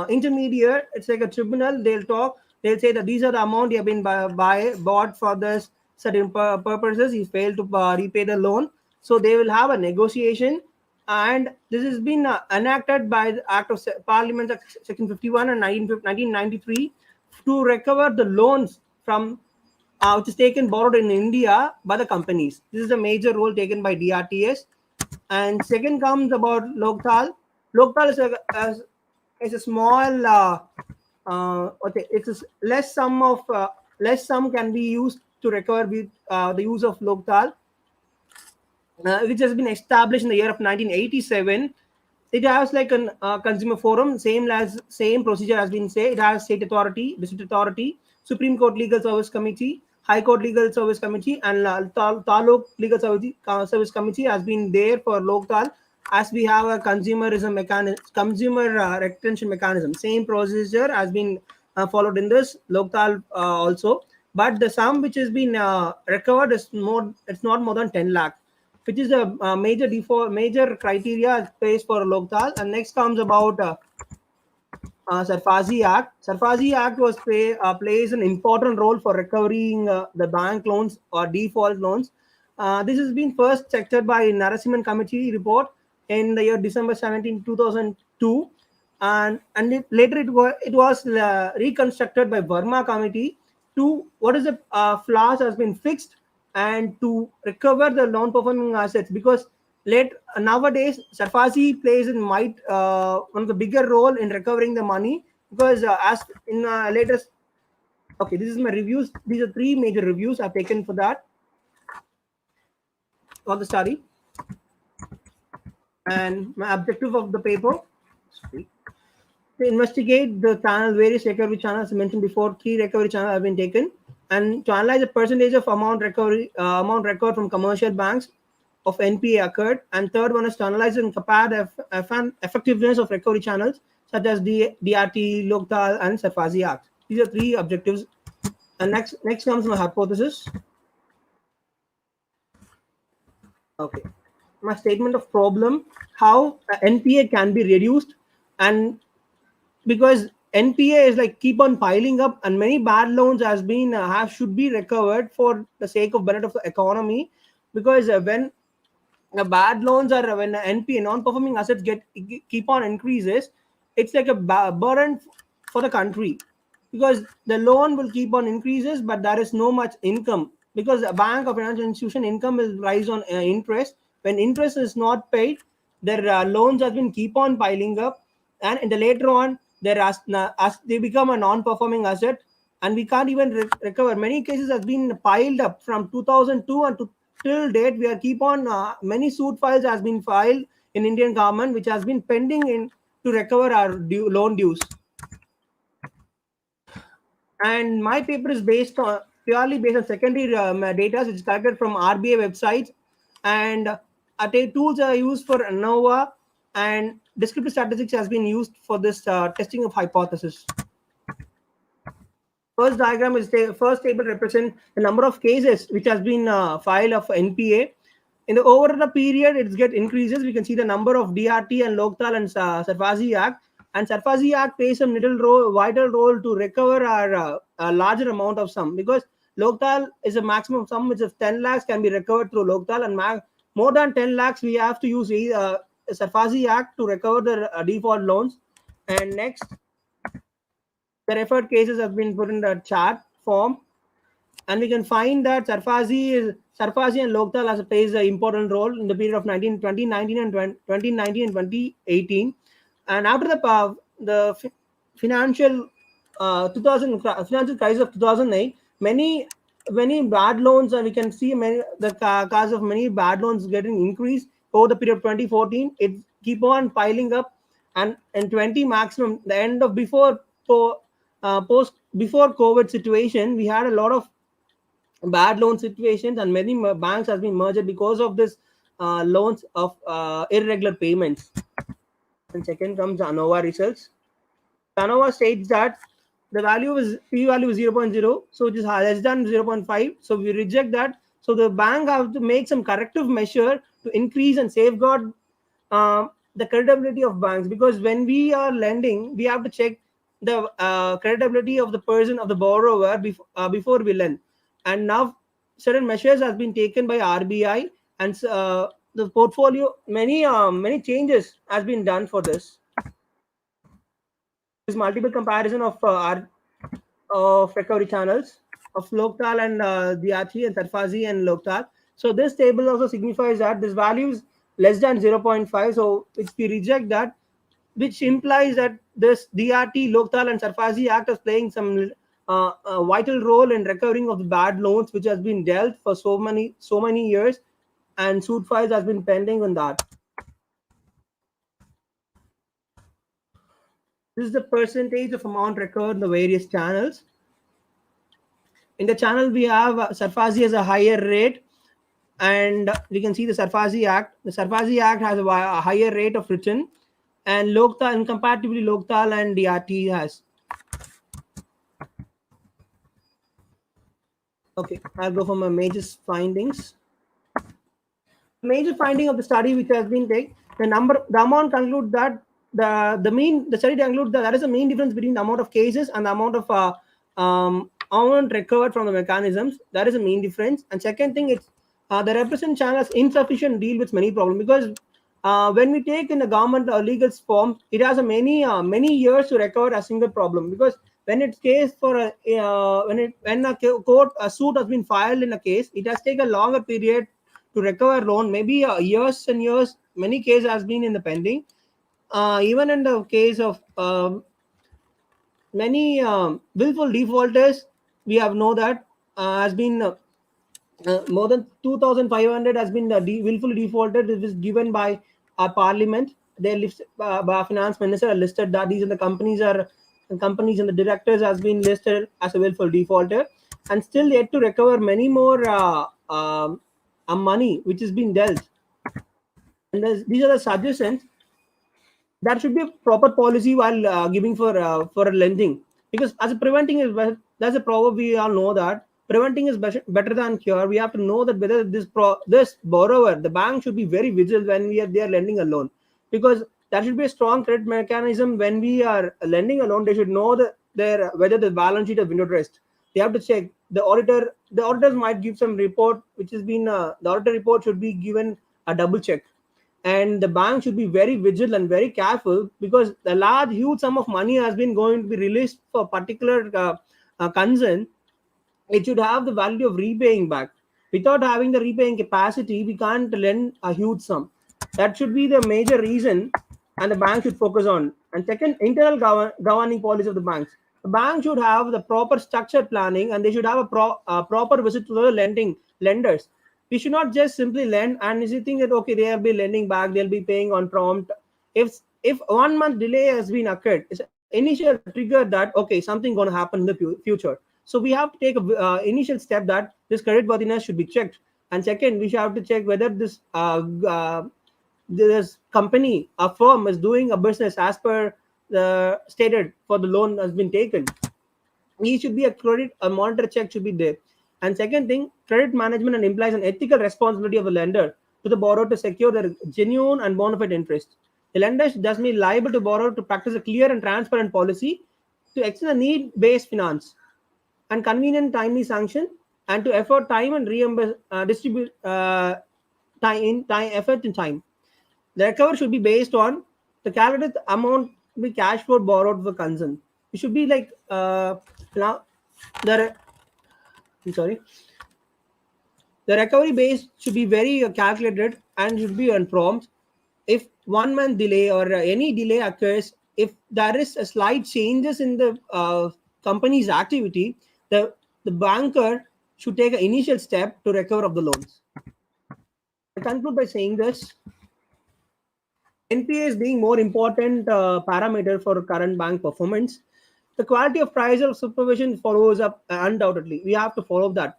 intermediate. It's like a tribunal. They'll say that these are the amount you have been bought for this certain purposes. You failed to repay the loan, so they will have a negotiation. And this has been enacted by the Act of Parliament Section 51 and 1993 to recover the loans from which is taken borrowed in India by the companies. This is a major role taken by DRTS. And second comes about Loktal. Loktal is a small okay, it's a less sum can be used to recover with the use of Loktal, which has been established in the year of 1987. It has like a consumer forum, same procedure has been said. It has state authority, district authority, Supreme Court Legal Service Committee, High Court Legal Service Committee, and Taluk Legal Service Committee has been there for Loktal, as we have a consumerism mechanism, consumer retention mechanism. Same procedure has been followed in this Loktal also. But the sum which has been recovered is more. It's not more than 10 lakh, which is a major criteria placed for Loktal. And next comes about Sarfazi Act. Sarfazi Act plays an important role for recovering the bank loans or default loans. This has been first checked by Narasimhan Committee report in the year December 17, 2002, and later it was reconstructed by Verma Committee to what is the flaws has been fixed and to recover the non-performing assets, because nowadays Sarfazi plays one of the bigger role in recovering the money, because as in latest. Okay, this is my reviews. These are 3 major reviews I've taken for that for the study. And my objective of the paper to investigate the various recovery channels I mentioned before. 3 recovery channels have been taken, and to analyze the percentage of amount recovered from commercial banks of NPA occurred. And third one is to analyze and compare the effectiveness of recovery channels such as DRT, Loktal, and Sarfazi Act. These are 3 objectives. And next comes my hypothesis. Okay, my statement of problem: how NPA can be reduced, and because NPA is like keep on piling up, and many bad loans has been should be recovered for the sake of benefit of the economy, because when bad loans are when NPA, non-performing assets keep on increases, it's like a burden for the country, because the loan will keep on increases, but there is no much income, because a bank or financial institution income will rise on interest. When interest is not paid, their loans have been keep on piling up, and in the later on, as they become a non-performing asset, and we can't even recover. Many cases has been piled up from 2002 and till date. We are keep on many suit files has been filed in Indian government, which has been pending in to recover our loan dues. And my paper is purely based on secondary data which is collected from RBI websites, and tools are used for ANOVA, and descriptive statistics has been used for this testing of hypothesis. First diagram is first table represents the number of cases which has been filed of NPA. In the over the period, it get increases. We can see the number of DRT and Loktal and Sarfazi Act. And Sarfazi Act plays a vital role to recover our a larger amount of sum, because Loktal is a maximum sum which is 10 lakhs can be recovered through Loktal, and more than 10 lakhs we have to use Sarfazi Act to recover the default loans. And next, the referred cases have been put in the chart form, and we can find that Sarfazi and Loktal has plays an important role in the period of 2019 and 2018. And after the financial 2000 financial crisis of 2008, many bad loans, and we can see the cause of many bad loans getting increased over the period of 2014. It keep on piling up, and in 20 maximum, the end of before COVID situation, we had a lot of bad loan situations, and many banks has been merged because of this loans of irregular payments. And second comes ANOVA results. ANOVA states that the value is p-value is 0.0, so it is less than 0.5, so we reject that. So the bank have to make some corrective measure to increase and safeguard the credibility of banks, because when we are lending, we have to check the credibility of the person, of the borrower, before we lend. And now certain measures has been taken by RBI, and the portfolio, many changes has been done for this. There's multiple comparison of recovery channels of Loktal and Diachi and Sarfazi and Loktal. So this table also signifies that this value is less than 0.5. So if we reject that, which implies that this DRT, Loktal and Sarfazi Act is playing some vital role in recovering of the bad loans which has been dealt for so many years, and suit files has been pending on that. This is the percentage of amount recovered in the various channels. In the channel, we have Sarfazi has a higher rate, and we can see the Sarfazi Act. The Sarfazi Act has a higher rate of return, and Loktal, and comparatively Loktal and DRT has. Okay, I'll go for my major findings. Major finding of the study which has been taken, the amount conclude that the study concludes that there is a main difference between the amount of cases and the amount of amount recovered from the mechanisms. That is a main difference. And second thing, it's the represent channel is insufficient to deal with many problems, because when we take in the government or legal form, it has a many years to recover a single problem, because when it's case for when a suit has been filed in a case, it has taken a longer period to recover loan, maybe years and years. Many cases has been in the pending. Even in the case of many willful defaulters, we have know that has been more than 2,500 has been willfully defaulted. It is given by our parliament. They list by finance minister are listed that these are the companies and the directors has been listed as a willful defaulter, and still yet to recover many more money which has been dealt. And these are the suggestions. There should be a proper policy while giving for a lending, because as a preventing is better. That's a proverb, we all know that preventing is better than cure. We have to know that whether this borrower, the bank should be very vigilant when they are lending a loan, because there should be a strong credit mechanism. When we are lending a loan, they should know whether the balance sheet has been addressed. They have to check. The auditors might give some report which has been the auditor report should be given double check. And the bank should be very vigilant, very careful, because a large huge sum of money has been going to be released for particular concern. It should have the value of repaying back. Without having the repaying capacity, we can't lend a huge sum. That should be the major reason, and the bank should focus on. And second, internal governing policy of the banks. The bank should have the proper structured planning, and they should have a proper visit to the lenders. We should not just simply lend and you think that okay, they will be lending back, they'll be paying on prompt. If 1 month delay has been occurred, it's an initial trigger that okay, something going to happen in the future. So we have to take a initial step that this credit worthiness should be checked. And second, we should have to check whether this company, a firm, is doing a business as per the stated for the loan has been taken. He should be a monitor check should be there. And second thing, credit management and implies an ethical responsibility of the lender to the borrower to secure their genuine and bona fide interest. The lender does mean liable to borrower to practice a clear and transparent policy to extend a need-based finance and convenient timely sanction, and to effort time and reimburse distribute time effort in time. The recovery should be based on the calculated amount to be cash flow borrowed for concern. It should be like now the I'm sorry. The recovery base should be very calculated and should be on prompt. If 1 month delay or any delay occurs, if there is a slight changes in the company's activity, the banker should take an initial step to recover of the loans. I conclude by saying this. NPA is being more important parameter for current bank performance. The quality of price of supervision follows up undoubtedly. We have to follow that.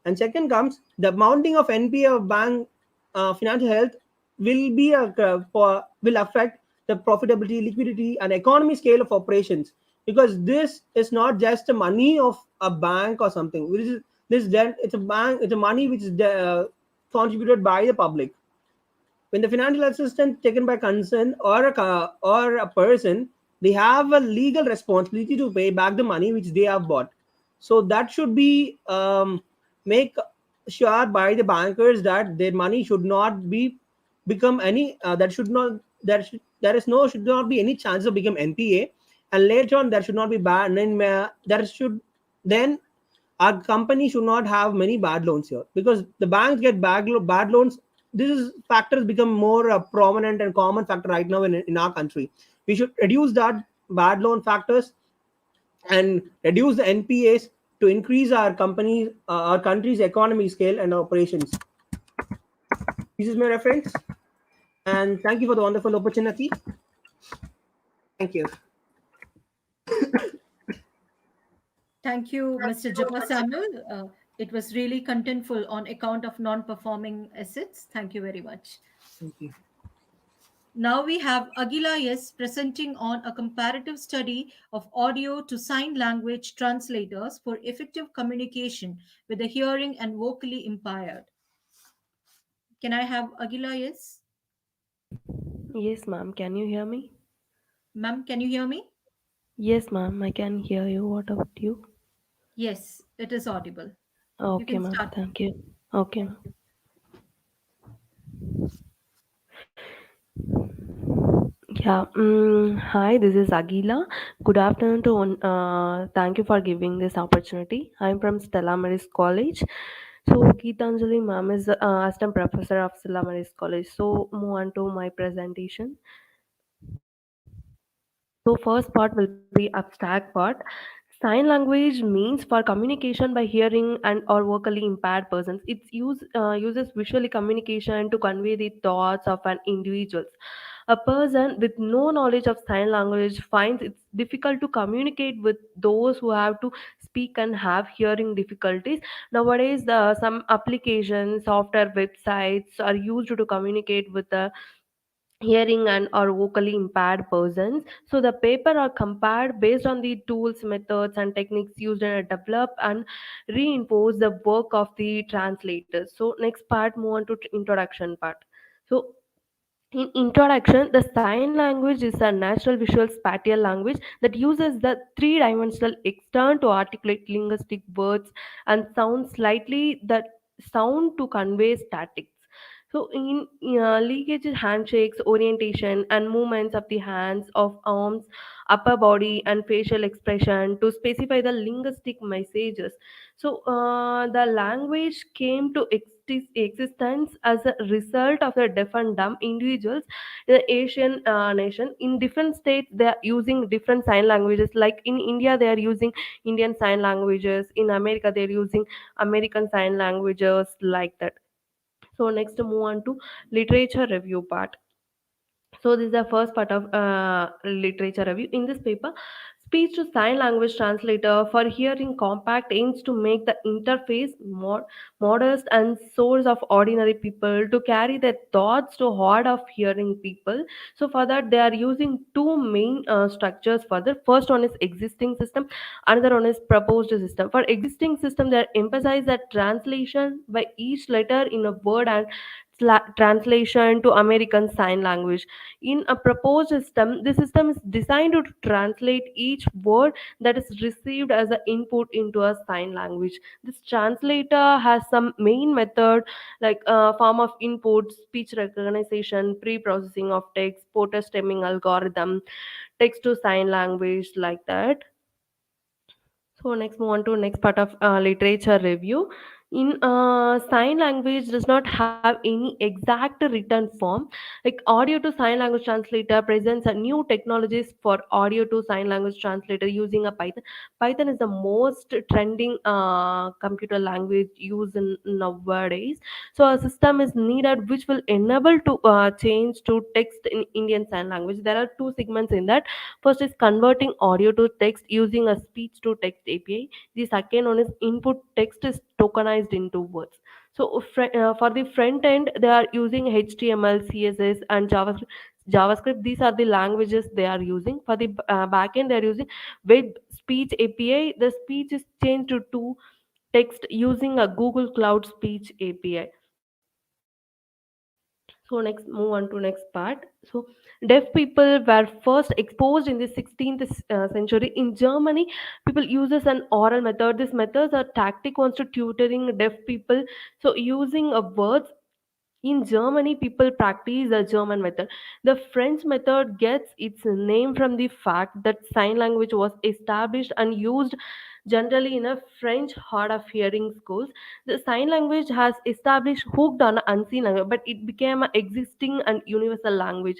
And second comes the mounting of NPA of bank financial health will affect the profitability, liquidity, and economy scale of operations, because this is not just the money of a bank or something. It's a bank. It's a money which is contributed by the public. When the financial assistance taken by concern or a person, they have a legal responsibility to pay back the money which they have bought. So that should be make sure by the bankers that their money should not be become any should not be any chance of become NPA, and later on there should not be bad. There should then our company should not have many bad loans here, because the banks get bad loans. This is factors become more prominent and common factor right now in our country. We should reduce that bad loan factors and reduce the NPAs to increase our country's economy scale and operations. This is my reference, and thank you for the wonderful opportunity. Thank you. Thank you, Mr. Japa Samuel. It was really contentful on account of non-performing assets. Thank you very much. Thank you. Now we have Agila Yes presenting on a comparative study of audio to sign language translators for effective communication with the hearing and vocally impaired. Can I have Agila Yes? Yes, ma'am. Can you hear me? Ma'am, can you hear me? Yes, ma'am. I can hear you. What about you? Yes, it is audible. You Okay, can ma'am. start. Thank you. Okay, ma'am. Yeah. Hi, this is Agila. Good afternoon to. Thank you for giving this opportunity. I'm from Stella Maris College. So Geetanjali ma'am is assistant professor of Stella Maris College. So move on to my presentation. So first part will be abstract part. Sign language means for communication by hearing and or vocally impaired persons. Uses visually communication to convey the thoughts of an individual. A person with no knowledge of sign language finds it difficult to communicate with those who have to speak and have hearing difficulties. Nowadays, some applications, software websites are used to communicate with the hearing and or vocally impaired persons. So the paper are compared based on the tools, methods, and techniques used and develop and reinforce the work of the translators. So next part, move on to introduction part. So in introduction, the sign language is a natural visual spatial language that uses the three-dimensional extern to articulate linguistic words and sound slightly that sound to convey statics. So in leakage, handshakes, orientation, and movements of the hands, of arms, upper body, and facial expression to specify the linguistic messages. So the language came to existence as a result of the deaf and dumb individuals in the Asian nation. In different states, they are using different sign languages. Like in India, they are using Indian sign languages. In America, they are using American sign languages, like that. So next, move on to literature review part. So this is the first part of literature review. In this paper, speech to sign language translator for hearing compact aims to make the interface more modest and source of ordinary people to carry their thoughts to hard of hearing people. So for that, they are using two main structures. For the first one is existing system, another one is proposed system. For existing system, they emphasize that translation by each letter in a word and translation to American Sign Language. In a proposed system, the system is designed to translate each word that is received as an input into a sign language. This translator has some main method like form of input, speech recognition, pre-processing of text, post stemming algorithm, text to sign language, like that. So next, move on to next part of literature review. In sign language does not have any exact written form. Like audio to sign language translator presents a new technologies for audio to sign language translator using a Python. Python is the most trending computer language used in nowadays. So a system is needed which will enable to change to text in Indian sign language. There are two segments in that. First is converting audio to text using a speech to text API. The second one is input text is tokenized into words. So for the front end, they are using HTML, CSS, and JavaScript. These are the languages they are using. For the back end, they are using web speech API. The speech is changed to text using a Google Cloud Speech API. So next, move on to next part. So deaf people were first exposed in the 16th century in Germany. People uses an oral method. These methods are tactic ones to tutoring deaf people. So using a words in Germany, people practice the German method. The French method gets its name from the fact that sign language was established and used generally in a French hard of hearing schools. The sign language has established hooked on unseen language, but it became an existing and universal language.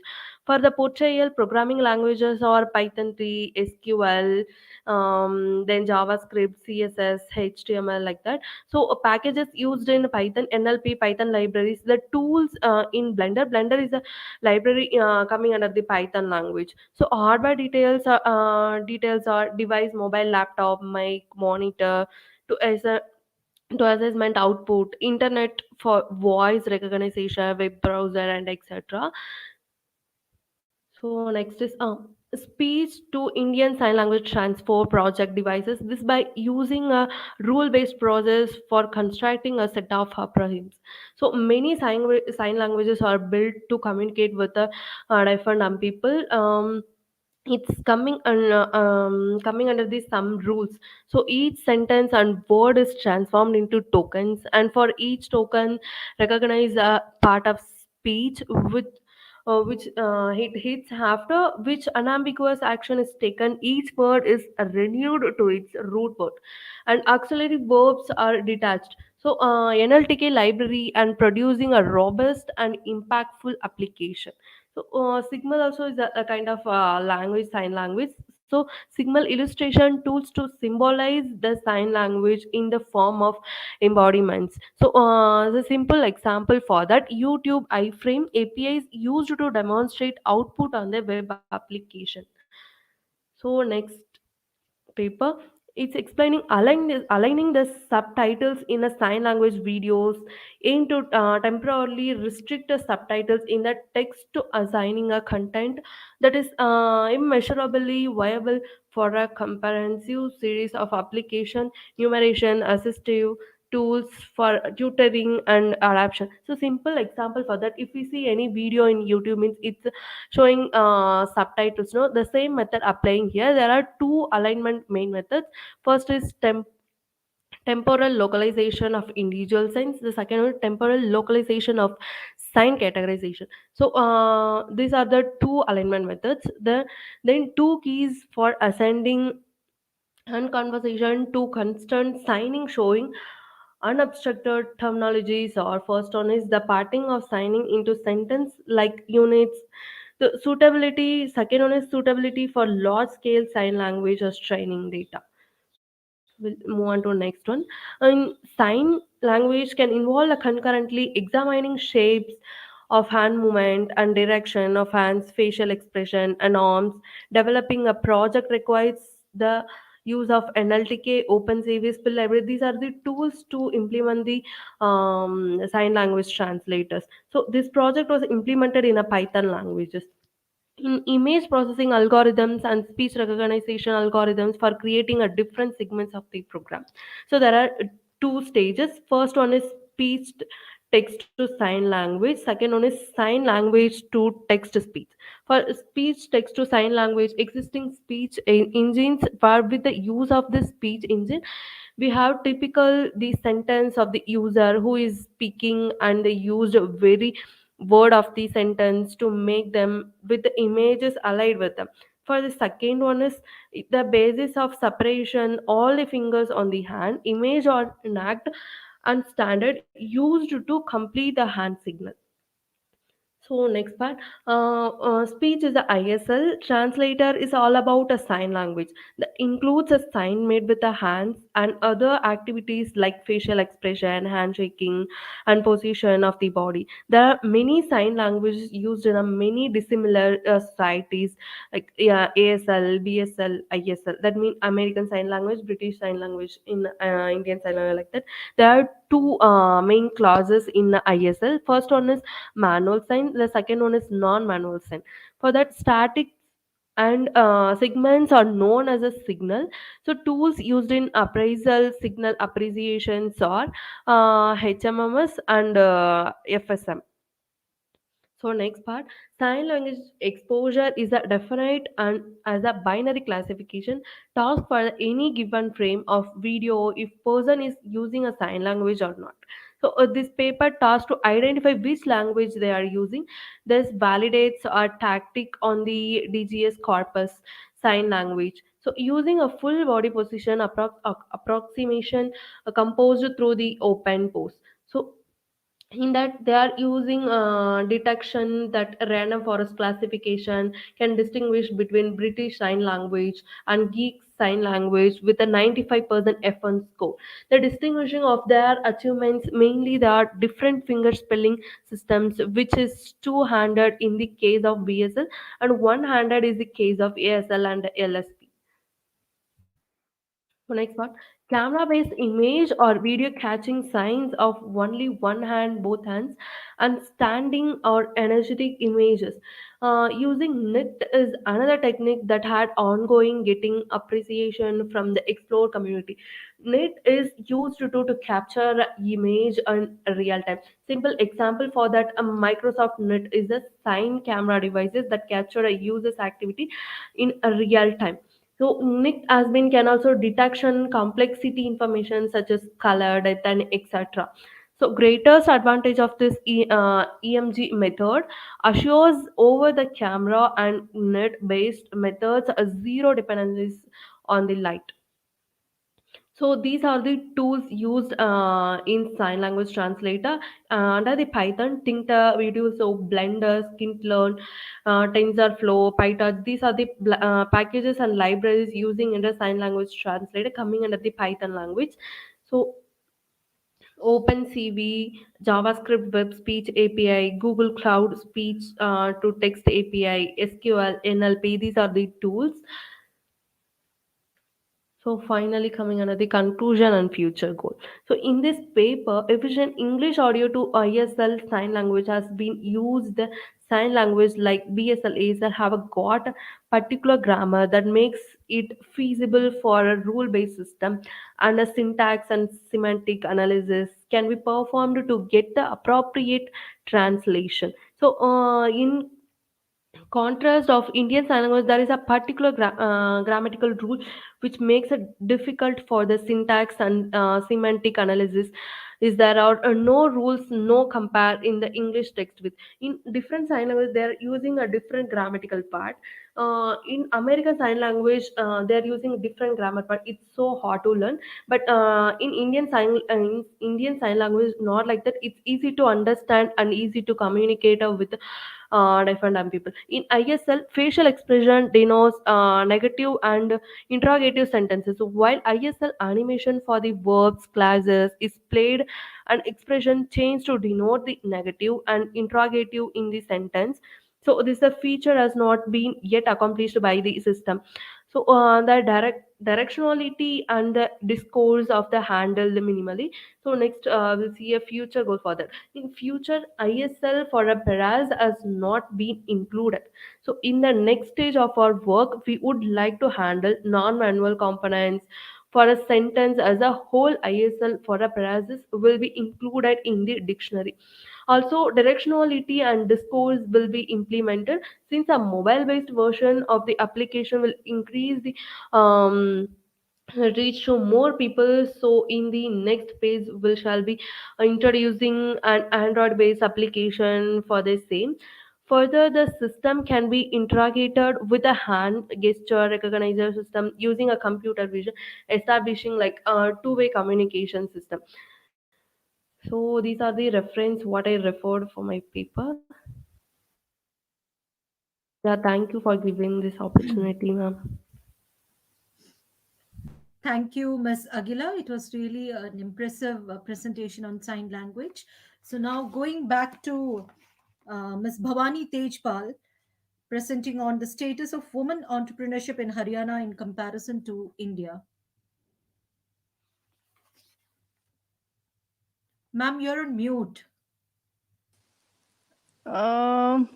For the portrayal, programming languages are Python 3, SQL, then JavaScript, CSS, HTML, like that. So packages used in Python, NLP, Python libraries, the tools in Blender. Blender is a library coming under the Python language. So hardware details are device, mobile, laptop, mic, monitor, to as a to assessment output, internet for voice recognition, web browser, and etc. So next is speech to Indian Sign Language transfer project devices. This by using a rule-based process for constructing a set of acronyms. So many sign languages are built to communicate with the deaf and dumb people. It's coming under the some rules. So each sentence and word is transformed into tokens, and for each token recognize a part of speech with which it hits after which unambiguous action is taken. Each word is renewed to its root word, and auxiliary verbs are detached. So NLTK library and producing a robust and impactful application. So Signal also is a kind of language, sign language. So Signal illustration tools to symbolize the sign language in the form of embodiments. So the simple example for that, YouTube iframe API is used to demonstrate output on the web application. So next paper, it's explaining aligning the subtitles in a sign language videos aim to temporarily restrict the subtitles in the text to assigning a content that is immeasurably viable for a comprehensive series of application, numeration, assistive tools for tutoring and adaptation. So simple example for that, if we see any video in YouTube, means it's showing subtitles. No, the same method applying here. There are two alignment main methods. First is temporal localization of individual signs. The second one, temporal localization of sign categorization. So these are the two alignment methods. Then two keys for ascending and conversation to constant signing showing unobstructed terminologies. Or first one is the parting of signing into sentence like units. The suitability, second one is suitability for large scale sign language as training data. We'll move on to next one. And sign language can involve a concurrently examining shapes of hand movement and direction of hands, facial expression, and arms. Developing a project requires the use of NLTK, OpenCV, Spill Library. These are the tools to implement the sign language translators. So this project was implemented in a Python languages in image processing algorithms and speech recognition algorithms for creating a different segments of the program. So there are two stages. First one is speech text to sign language. Second one is sign language to text speech. For speech text to sign language, existing speech engines, for with the use of the speech engine, we have typical the sentence of the user who is speaking, and they used a very word of the sentence to make them with the images allied with them. For the second one is the basis of separation all the fingers on the hand image or an act and standard used to complete the hand signal. So next part, speech is the ISL. Translator is all about a sign language that includes a sign made with the hands and other activities like facial expression, handshaking, and position of the body. There are many sign languages used in a many dissimilar societies like ASL, BSL, ISL. That means American Sign Language, British Sign Language, in Indian Sign Language like that. There are two main clauses in the ISL. First one is manual sign, the second one is non-manual sign. For that, static and segments are known as a signal. So tools used in appraisal signal appreciations are HMMS and FSM. So next part, sign language exposure is a definite and as a binary classification task for any given frame of video if person is using a sign language or not. So this paper task to identify which language they are using. This validates a tactic on the DGS corpus sign language. So using a full body position approximation composed through the open pose. So in that they are using detection that random forest classification can distinguish between British sign language and geek sign language with a 95% F1 score. The distinguishing of their achievements mainly there are different finger spelling systems, which is two-handed in the case of BSL and one-handed is the case of ASL and LSP. So next one, camera-based image or video catching signs of only one hand, both hands, and standing or energetic images. Using NIT is another technique that had ongoing getting appreciation from the Explore community. NIT is used to capture image in real time. Simple example for that, a Microsoft NIT is a sign camera devices that capture a user's activity in a real time. So NIC has been can also detection complexity information such as color, depth, and etc. So greatest advantage of this EMG method assures over the camera and net based methods a zero dependencies on the light. So these are the tools used in sign language translator. Under the Python, Tinta, we do so Blender, Skintlearn, TensorFlow, PyTorch. These are the packages and libraries using in the sign language translator coming under the Python language. So OpenCV, JavaScript Web Speech API, Google Cloud Speech to Text API, SQL, NLP. These are the tools. So finally coming under the conclusion and future goal. So in this paper, efficient English audio to ISL sign language has been used. The sign language like BSL ASL have a got particular grammar that makes it feasible for a rule-based system, and a syntax and semantic analysis can be performed to get the appropriate translation. So in contrast of Indian sign language, there is a particular grammatical rule which makes it difficult for the syntax and semantic analysis. is there are no rules, no compare in the English text with. In different sign language, they are using a different grammatical part. In American Sign Language, they are using different grammar part. It's so hard to learn. But in Indian Sign Language, not like that. It's easy to understand and easy to communicate with different people. In ISL, facial expression denotes negative and interrogative sentences. So while ISL animation for the verbs classes is played, an expression changed to denote the negative and interrogative in the sentence. So this a feature has not been yet accomplished by the system. So the directionality and the discourse of the handle minimally. So next we'll see a future goal for that. In future, ISL for a paras has not been included. So in the next stage of our work, we would like to handle non-manual components for a sentence as a whole. ISL for a parasis will be included in the dictionary. Also, directionality and discourse will be implemented, since a mobile based version of the application will increase the reach to more people. So in the next page we shall be introducing an Android based application for the same. Further, the system can be interrogated with a hand gesture recognizer system using a computer vision, establishing like a two-way communication system. So these are the reference what I referred for my paper. Yeah, thank you for giving this opportunity, ma'am. Thank you, Ms. Aguila. It was really an impressive presentation on sign language. So now going back to Ms. Bhavani Tejpal, presenting on the status of women entrepreneurship in Haryana in comparison to India. Ma'am, you're on mute. Um,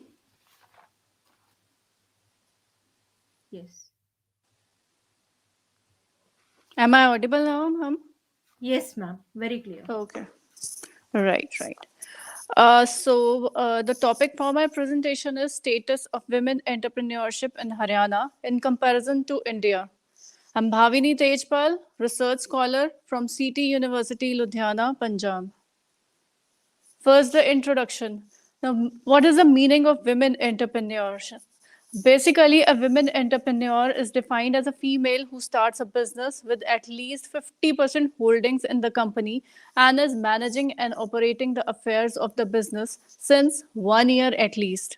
Yes. am I audible now, ma'am? Yes, ma'am. Very clear. Okay. Right. The topic for my presentation is status of women entrepreneurship in Haryana in comparison to India. I'm Bhavini Tejpal, research scholar from CT University, Ludhiana, Punjab. First, the introduction. Now, what is the meaning of women entrepreneurship? Basically, a women entrepreneur is defined as a female who starts a business with at least 50% holdings in the company and is managing and operating the affairs of the business since 1 year at least.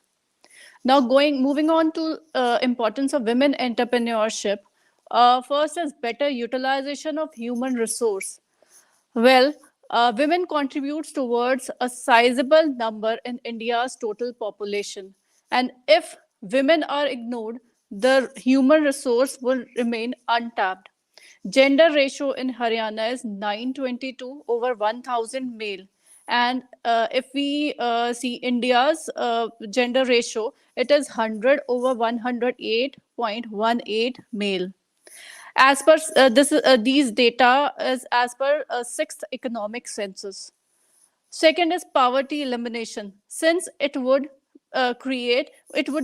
Now, moving on to importance of women entrepreneurship. First is better utilization of human resource. Well, women contributes towards a sizable number in India's total population. And if women are ignored, the human resource will remain untapped. Gender ratio in Haryana is 922 over 1000 male. And if we see India's gender ratio, it is 100 over 108.18 male. As per these data is as per sixth economic census. Second is poverty elimination. Since it would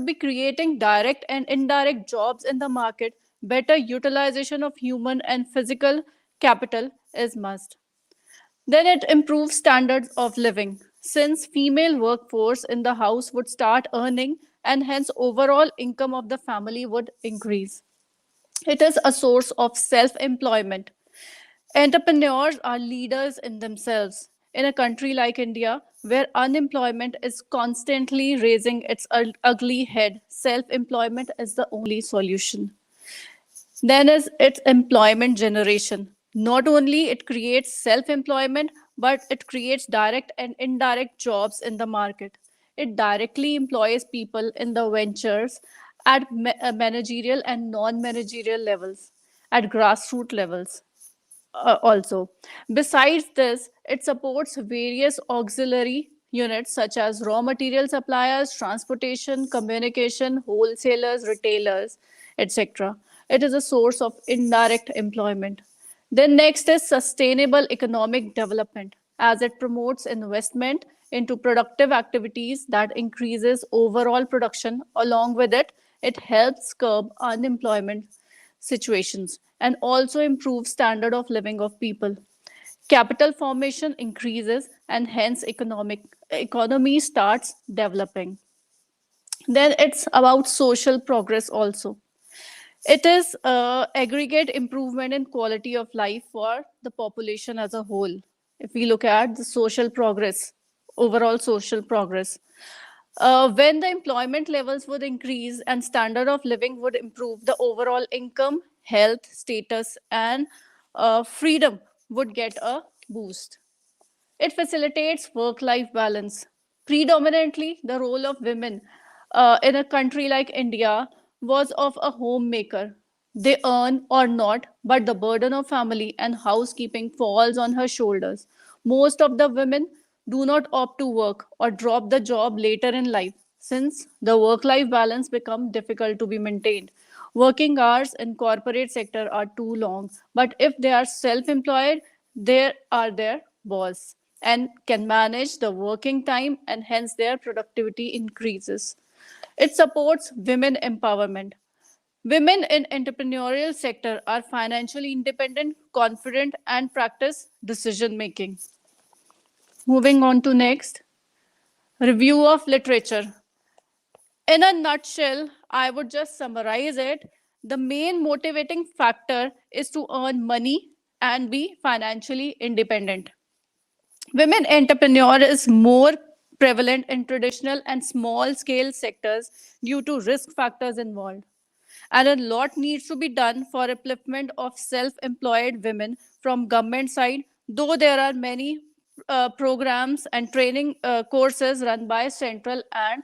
be creating direct and indirect jobs in the market. Better utilization of human and physical capital is must. Then it improves standards of living. Since female workforce in the house would start earning, and hence overall income of the family would increase. It is a source of self employment. Entrepreneurs are leaders in themselves. In a country like India, where unemployment is constantly raising its ugly head, self employment is the only solution. Then is its employment generation. Not only it creates self-employment, but it creates direct and indirect jobs in the market. It directly employs people in the ventures at managerial and non-managerial levels, at grassroots levels also. Besides this, it supports various auxiliary units such as raw material suppliers, transportation, communication, wholesalers, retailers, etc. It is a source of indirect employment. Then next is sustainable economic development, as it promotes investment into productive activities that increases overall production. Along with it, it helps curb unemployment situations and also improve standard of living of people. capital formation increases, and hence economy starts developing. Then it's about social progress also. It is aggregate improvement in quality of life for the population as a whole. If we look at the social progress, overall social progress, when the employment levels would increase and standard of living would improve, the overall income, health status, and freedom would get a boost. It facilitates work life balance. Predominantly, the role of women in a country like India was of a homemaker. They earn or not, but the burden of family and housekeeping falls on her shoulders. Most of the women do not opt to work or drop the job later in life since the work life balance becomes difficult to be maintained. Working hours in corporate sector are too long, but if they are self-employed, they are their boss and can manage the working time, and hence their productivity increases. It supports women empowerment. Women in entrepreneurial sector are financially independent, confident, and practice decision making. Moving on to next, review of literature. In a nutshell, I would just summarize it. The main motivating factor is to earn money and be financially independent. Women entrepreneur is more prevalent in traditional and small scale sectors due to risk factors involved. And a lot needs to be done for upliftment of self-employed women from government side, though there are many programs and training courses run by central and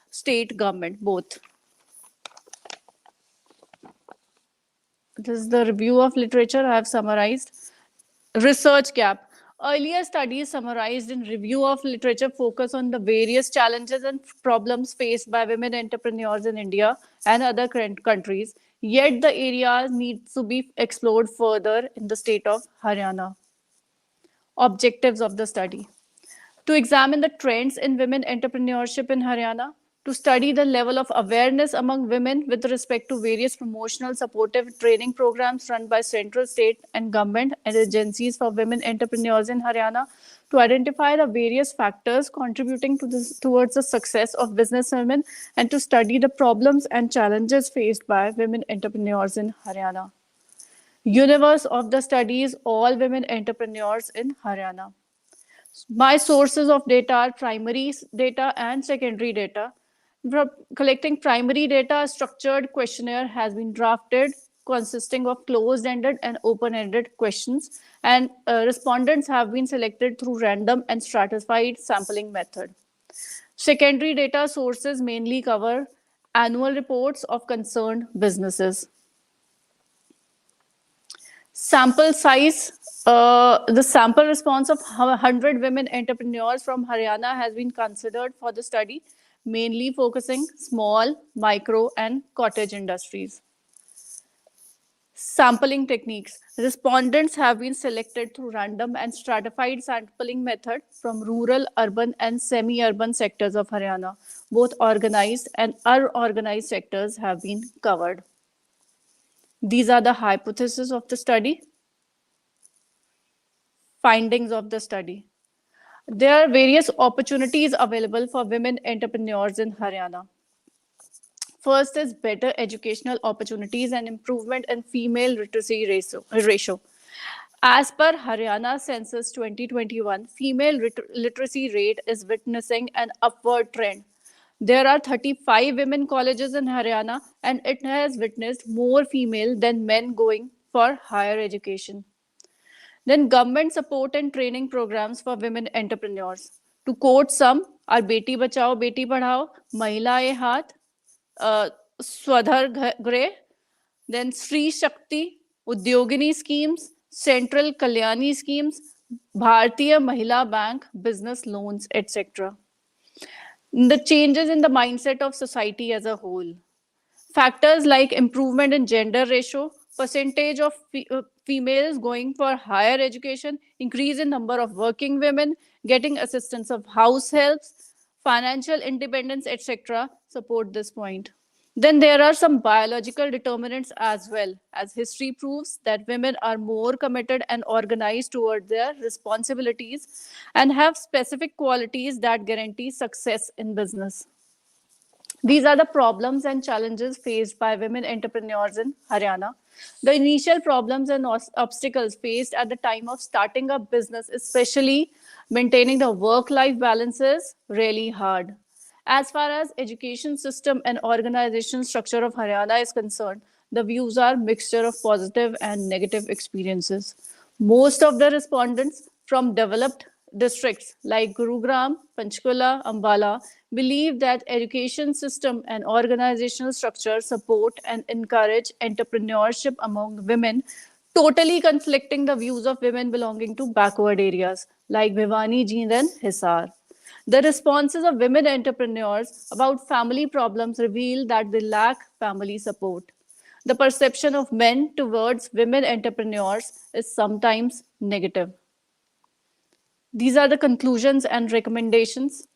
state government both. This is the review of literature I have summarized. Research gap. Earlier studies summarized in review of literature focus on the various challenges and problems faced by women entrepreneurs in India and other countries. Yet the area needs to be explored further in the state of Haryana. Objectives of the study: to examine the trends in women entrepreneurship in Haryana, to study the level of awareness among women with respect to various promotional supportive training programs run by central, state, and government and agencies for women entrepreneurs in Haryana, to identify the various factors contributing to towards the success of businesswomen, and to study the problems and challenges faced by women entrepreneurs in Haryana. Universe of the study is all women entrepreneurs in Haryana. My sources of data are primary data and secondary data. For collecting primary data, a structured questionnaire has been drafted consisting of closed-ended and open-ended questions, and respondents have been selected through random and stratified sampling method. Secondary data sources mainly cover annual reports of concerned businesses. Sample size, the sample response of 100 women entrepreneurs from Haryana has been considered for the study, mainly focusing small, micro, and cottage industries. Sampling techniques. Respondents have been selected through random and stratified sampling method from rural, urban, and semi-urban sectors of Haryana. Both organized and unorganized sectors have been covered. These are the hypotheses of the study. Findings of the study. There are various opportunities available for women entrepreneurs in Haryana. First is better educational opportunities and improvement in female literacy ratio. As per Haryana Census 2021, female literacy rate is witnessing an upward trend. There are 35 women colleges in Haryana, and it has witnessed more female than men going for higher education. Then government support and training programs for women entrepreneurs. To quote some are Beti Bachao, Beti Padhao, Mahila Haath, Swadhar Gre, then Sri Shakti, Udyogini schemes, Central Kalyani schemes, Bharatiya Mahila Bank, business loans, etc. The changes in the mindset of society as a whole. Factors like improvement in gender ratio, percentage of females going for higher education, increase in number of working women, getting assistance of house helps, financial independence, etc., support this point. Then there are some biological determinants as well, as history proves that women are more committed and organized toward their responsibilities and have specific qualities that guarantee success in business. These are the problems and challenges faced by women entrepreneurs in Haryana. The initial problems and obstacles faced at the time of starting a business, especially maintaining the work-life balance, is really hard. As far as education system and organization structure of Haryana is concerned, the views are mixture of positive and negative experiences. Most of the respondents from developed districts like Gurugram, Panchkula, Ambala believe that education system and organizational structure support and encourage entrepreneurship among women, totally conflicting the views of women belonging to backward areas like Bhiwani, Jind and Hisar. The responses of women entrepreneurs about family problems reveal that they lack family support. The perception of men towards women entrepreneurs is sometimes negative. These are the conclusions and recommendations.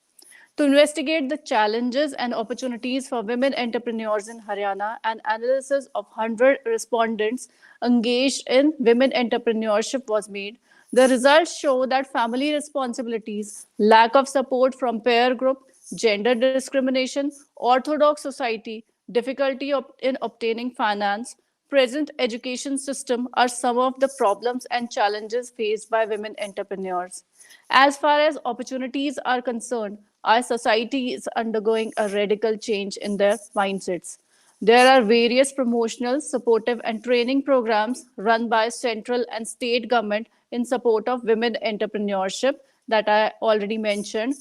To investigate the challenges and opportunities for women entrepreneurs in Haryana, an analysis of 100 respondents engaged in women entrepreneurship was made. The results show that family responsibilities, lack of support from peer group, gender discrimination, orthodox society, difficulty in obtaining finance, present education system are some of the problems and challenges faced by women entrepreneurs. As far as opportunities are concerned, our society is undergoing a radical change in their mindsets. There are various promotional, supportive, and training programs run by central and state government in support of women entrepreneurship that I already mentioned.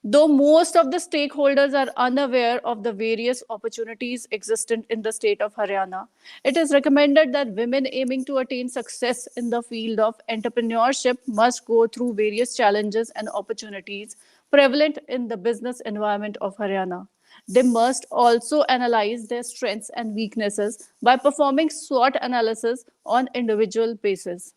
Though most of the stakeholders are unaware of the various opportunities existent in the state of Haryana, it is recommended that women aiming to attain success in the field of entrepreneurship must go through various challenges and opportunities prevalent in the business environment of Haryana. They must also analyze their strengths and weaknesses by performing SWOT analysis on individual basis.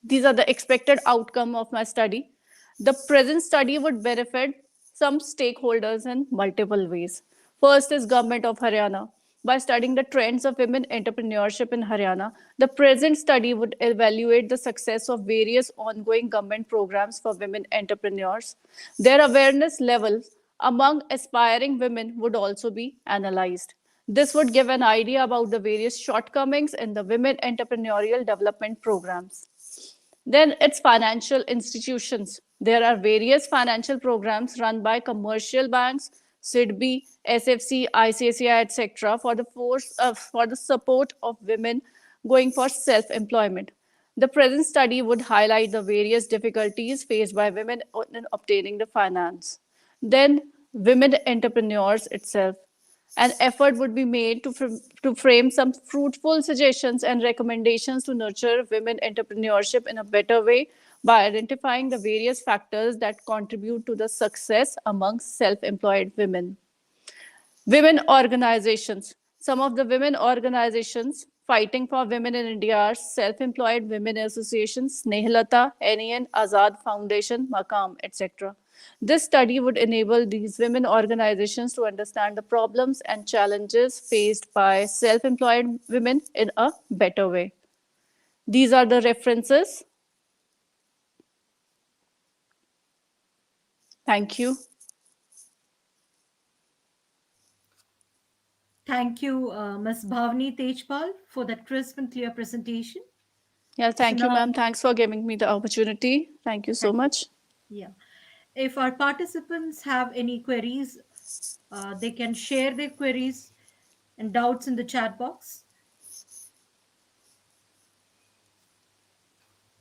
These are the expected outcome of my study. The present study would benefit some stakeholders in multiple ways. First is Government of Haryana. By studying the trends of women entrepreneurship in Haryana, the present study would evaluate the success of various ongoing government programs for women entrepreneurs. Their awareness levels among aspiring women would also be analyzed. This would give an idea about the various shortcomings in the women entrepreneurial development programs. Then it's financial institutions. There are various financial programs run by commercial banks, SIDBI, SFC, ICICI, etc. For the support of women going for self-employment. The present study would highlight the various difficulties faced by women in obtaining the finance. Then women entrepreneurs itself. An effort would be made to frame some fruitful suggestions and recommendations to nurture women entrepreneurship in a better way by identifying the various factors that contribute to the success among self employed women. Women organizations. Some of the women organizations fighting for women in India are self-employed women associations, Snehlata, NEN, Azad Foundation, Makam, etc. This study would enable these women organizations to understand the problems and challenges faced by self-employed women in a better way. These are the references. Thank you. Thank you, Ms. Bhavani Tejpal, for that crisp and clear presentation. Yeah, So thank you, now, ma'am. Thanks for giving me the opportunity. Thank you so much. yeah, if our participants have any queries, they can share their queries and doubts in the chat box.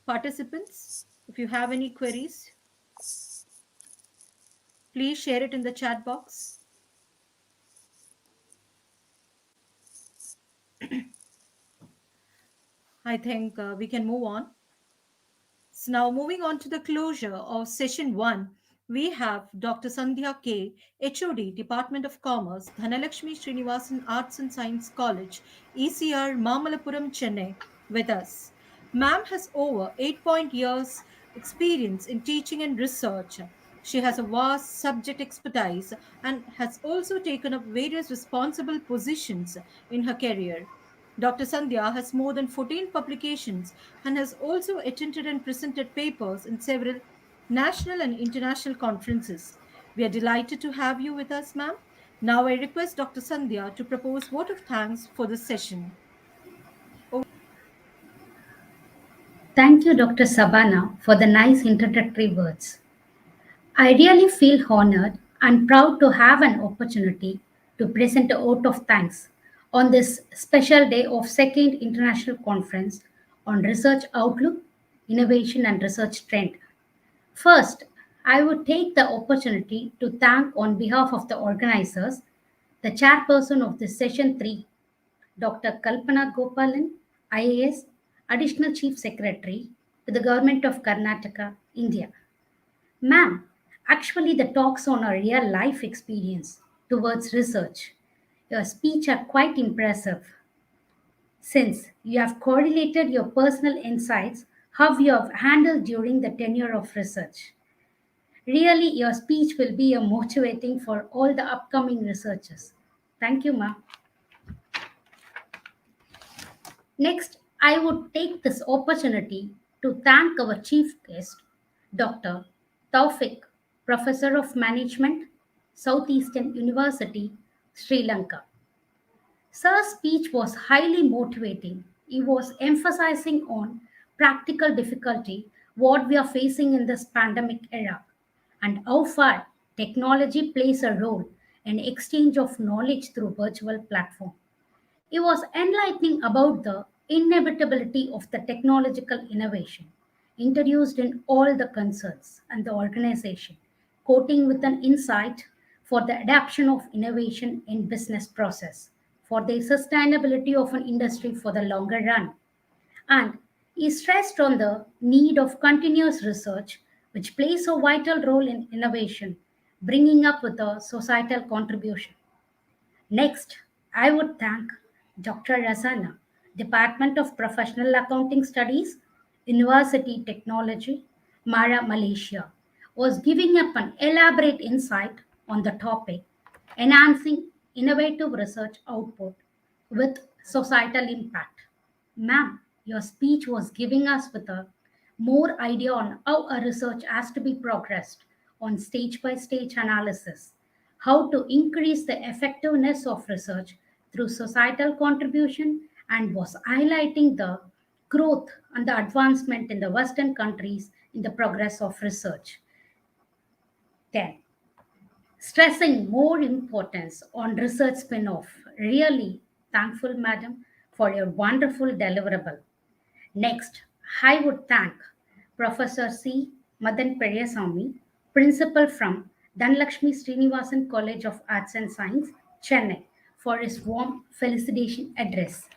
Participants, if you have any queries, please share it in the chat box. I think we can move on. So now moving on to the closure of session 1, we have Dr. Sandhya K, HOD, Department of Commerce, Dhanalakshmi Srinivasan Arts and Science College, ECR, Mamalapuram, Chennai, with us. Ma'am has over 8 years experience in teaching and research. She has a vast subject expertise and has also taken up various responsible positions in her career. Dr. Sandhya has more than 14 publications and has also attended and presented papers in several national and international conferences. We are delighted to have you with us, ma'am. Now I request Dr. Sandhya to propose vote of thanks for this session. Thank you, Dr. Sabana, for the nice introductory words. I really feel honored and proud to have an opportunity to present a vote of thanks on this special day of Second International Conference on Research Outlook, Innovation and Research Trend. First, I would take the opportunity to thank on behalf of the organizers, the chairperson of this session 3, Dr. Kalpana Gopalan, IAS, Additional Chief Secretary to the Government of Karnataka, India. Ma'am, actually the talks on a real life experience towards research. Your speech are quite impressive since you have correlated your personal insights how you have handled during the tenure of research. Really, your speech will be a motivating for all the upcoming researchers. Thank you, ma'am. Next, I would take this opportunity to thank our chief guest, Dr. Taufik, Professor of Management, Southeastern University, Sri Lanka. Sir's speech was highly motivating. He was emphasizing on practical difficulty what we are facing in this pandemic era and how far technology plays a role in exchange of knowledge through virtual platform. He was enlightening about the inevitability of the technological innovation introduced in all the concerns and the organization, quoting with an insight for the adoption of innovation in business process, for the sustainability of an industry for the longer run. And he stressed on the need of continuous research, which plays a vital role in innovation, bringing up with a societal contribution. Next, I would thank Dr. Razana, Department of Professional Accounting Studies, University Technology, Mara, Malaysia, was giving up an elaborate insight on the topic, enhancing innovative research output with societal impact. Ma'am, your speech was giving us with a more idea on how a research has to be progressed on stage by stage analysis, how to increase the effectiveness of research through societal contribution, and was highlighting the growth and the advancement in the Western countries in the progress of research. 10. Stressing more importance on research spin-off. Really thankful, madam, for your wonderful deliverable. Next, I would thank Professor C. Madan Periyasamy, Principal from Dhanlakshmi Srinivasan College of Arts and Science, Chennai, for his warm felicitation address.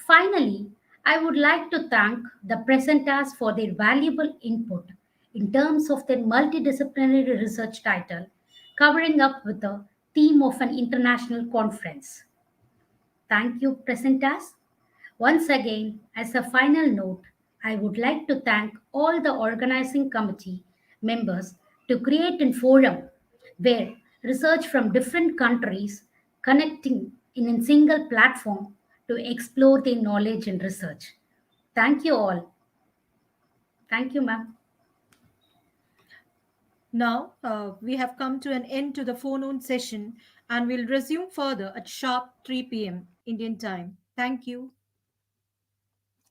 Finally, I would like to thank the presenters for their valuable input in terms of their multidisciplinary research title, covering up with the theme of an international conference. Thank you, presenters. Once again, as a final note, I would like to thank all the organizing committee members to create a forum where research from different countries connecting in a single platform to explore their knowledge and research. Thank you all. Thank you, ma'am. Now, we have come to an end to the forenoon session and we'll resume further at sharp 3 p.m. Indian time. Thank you.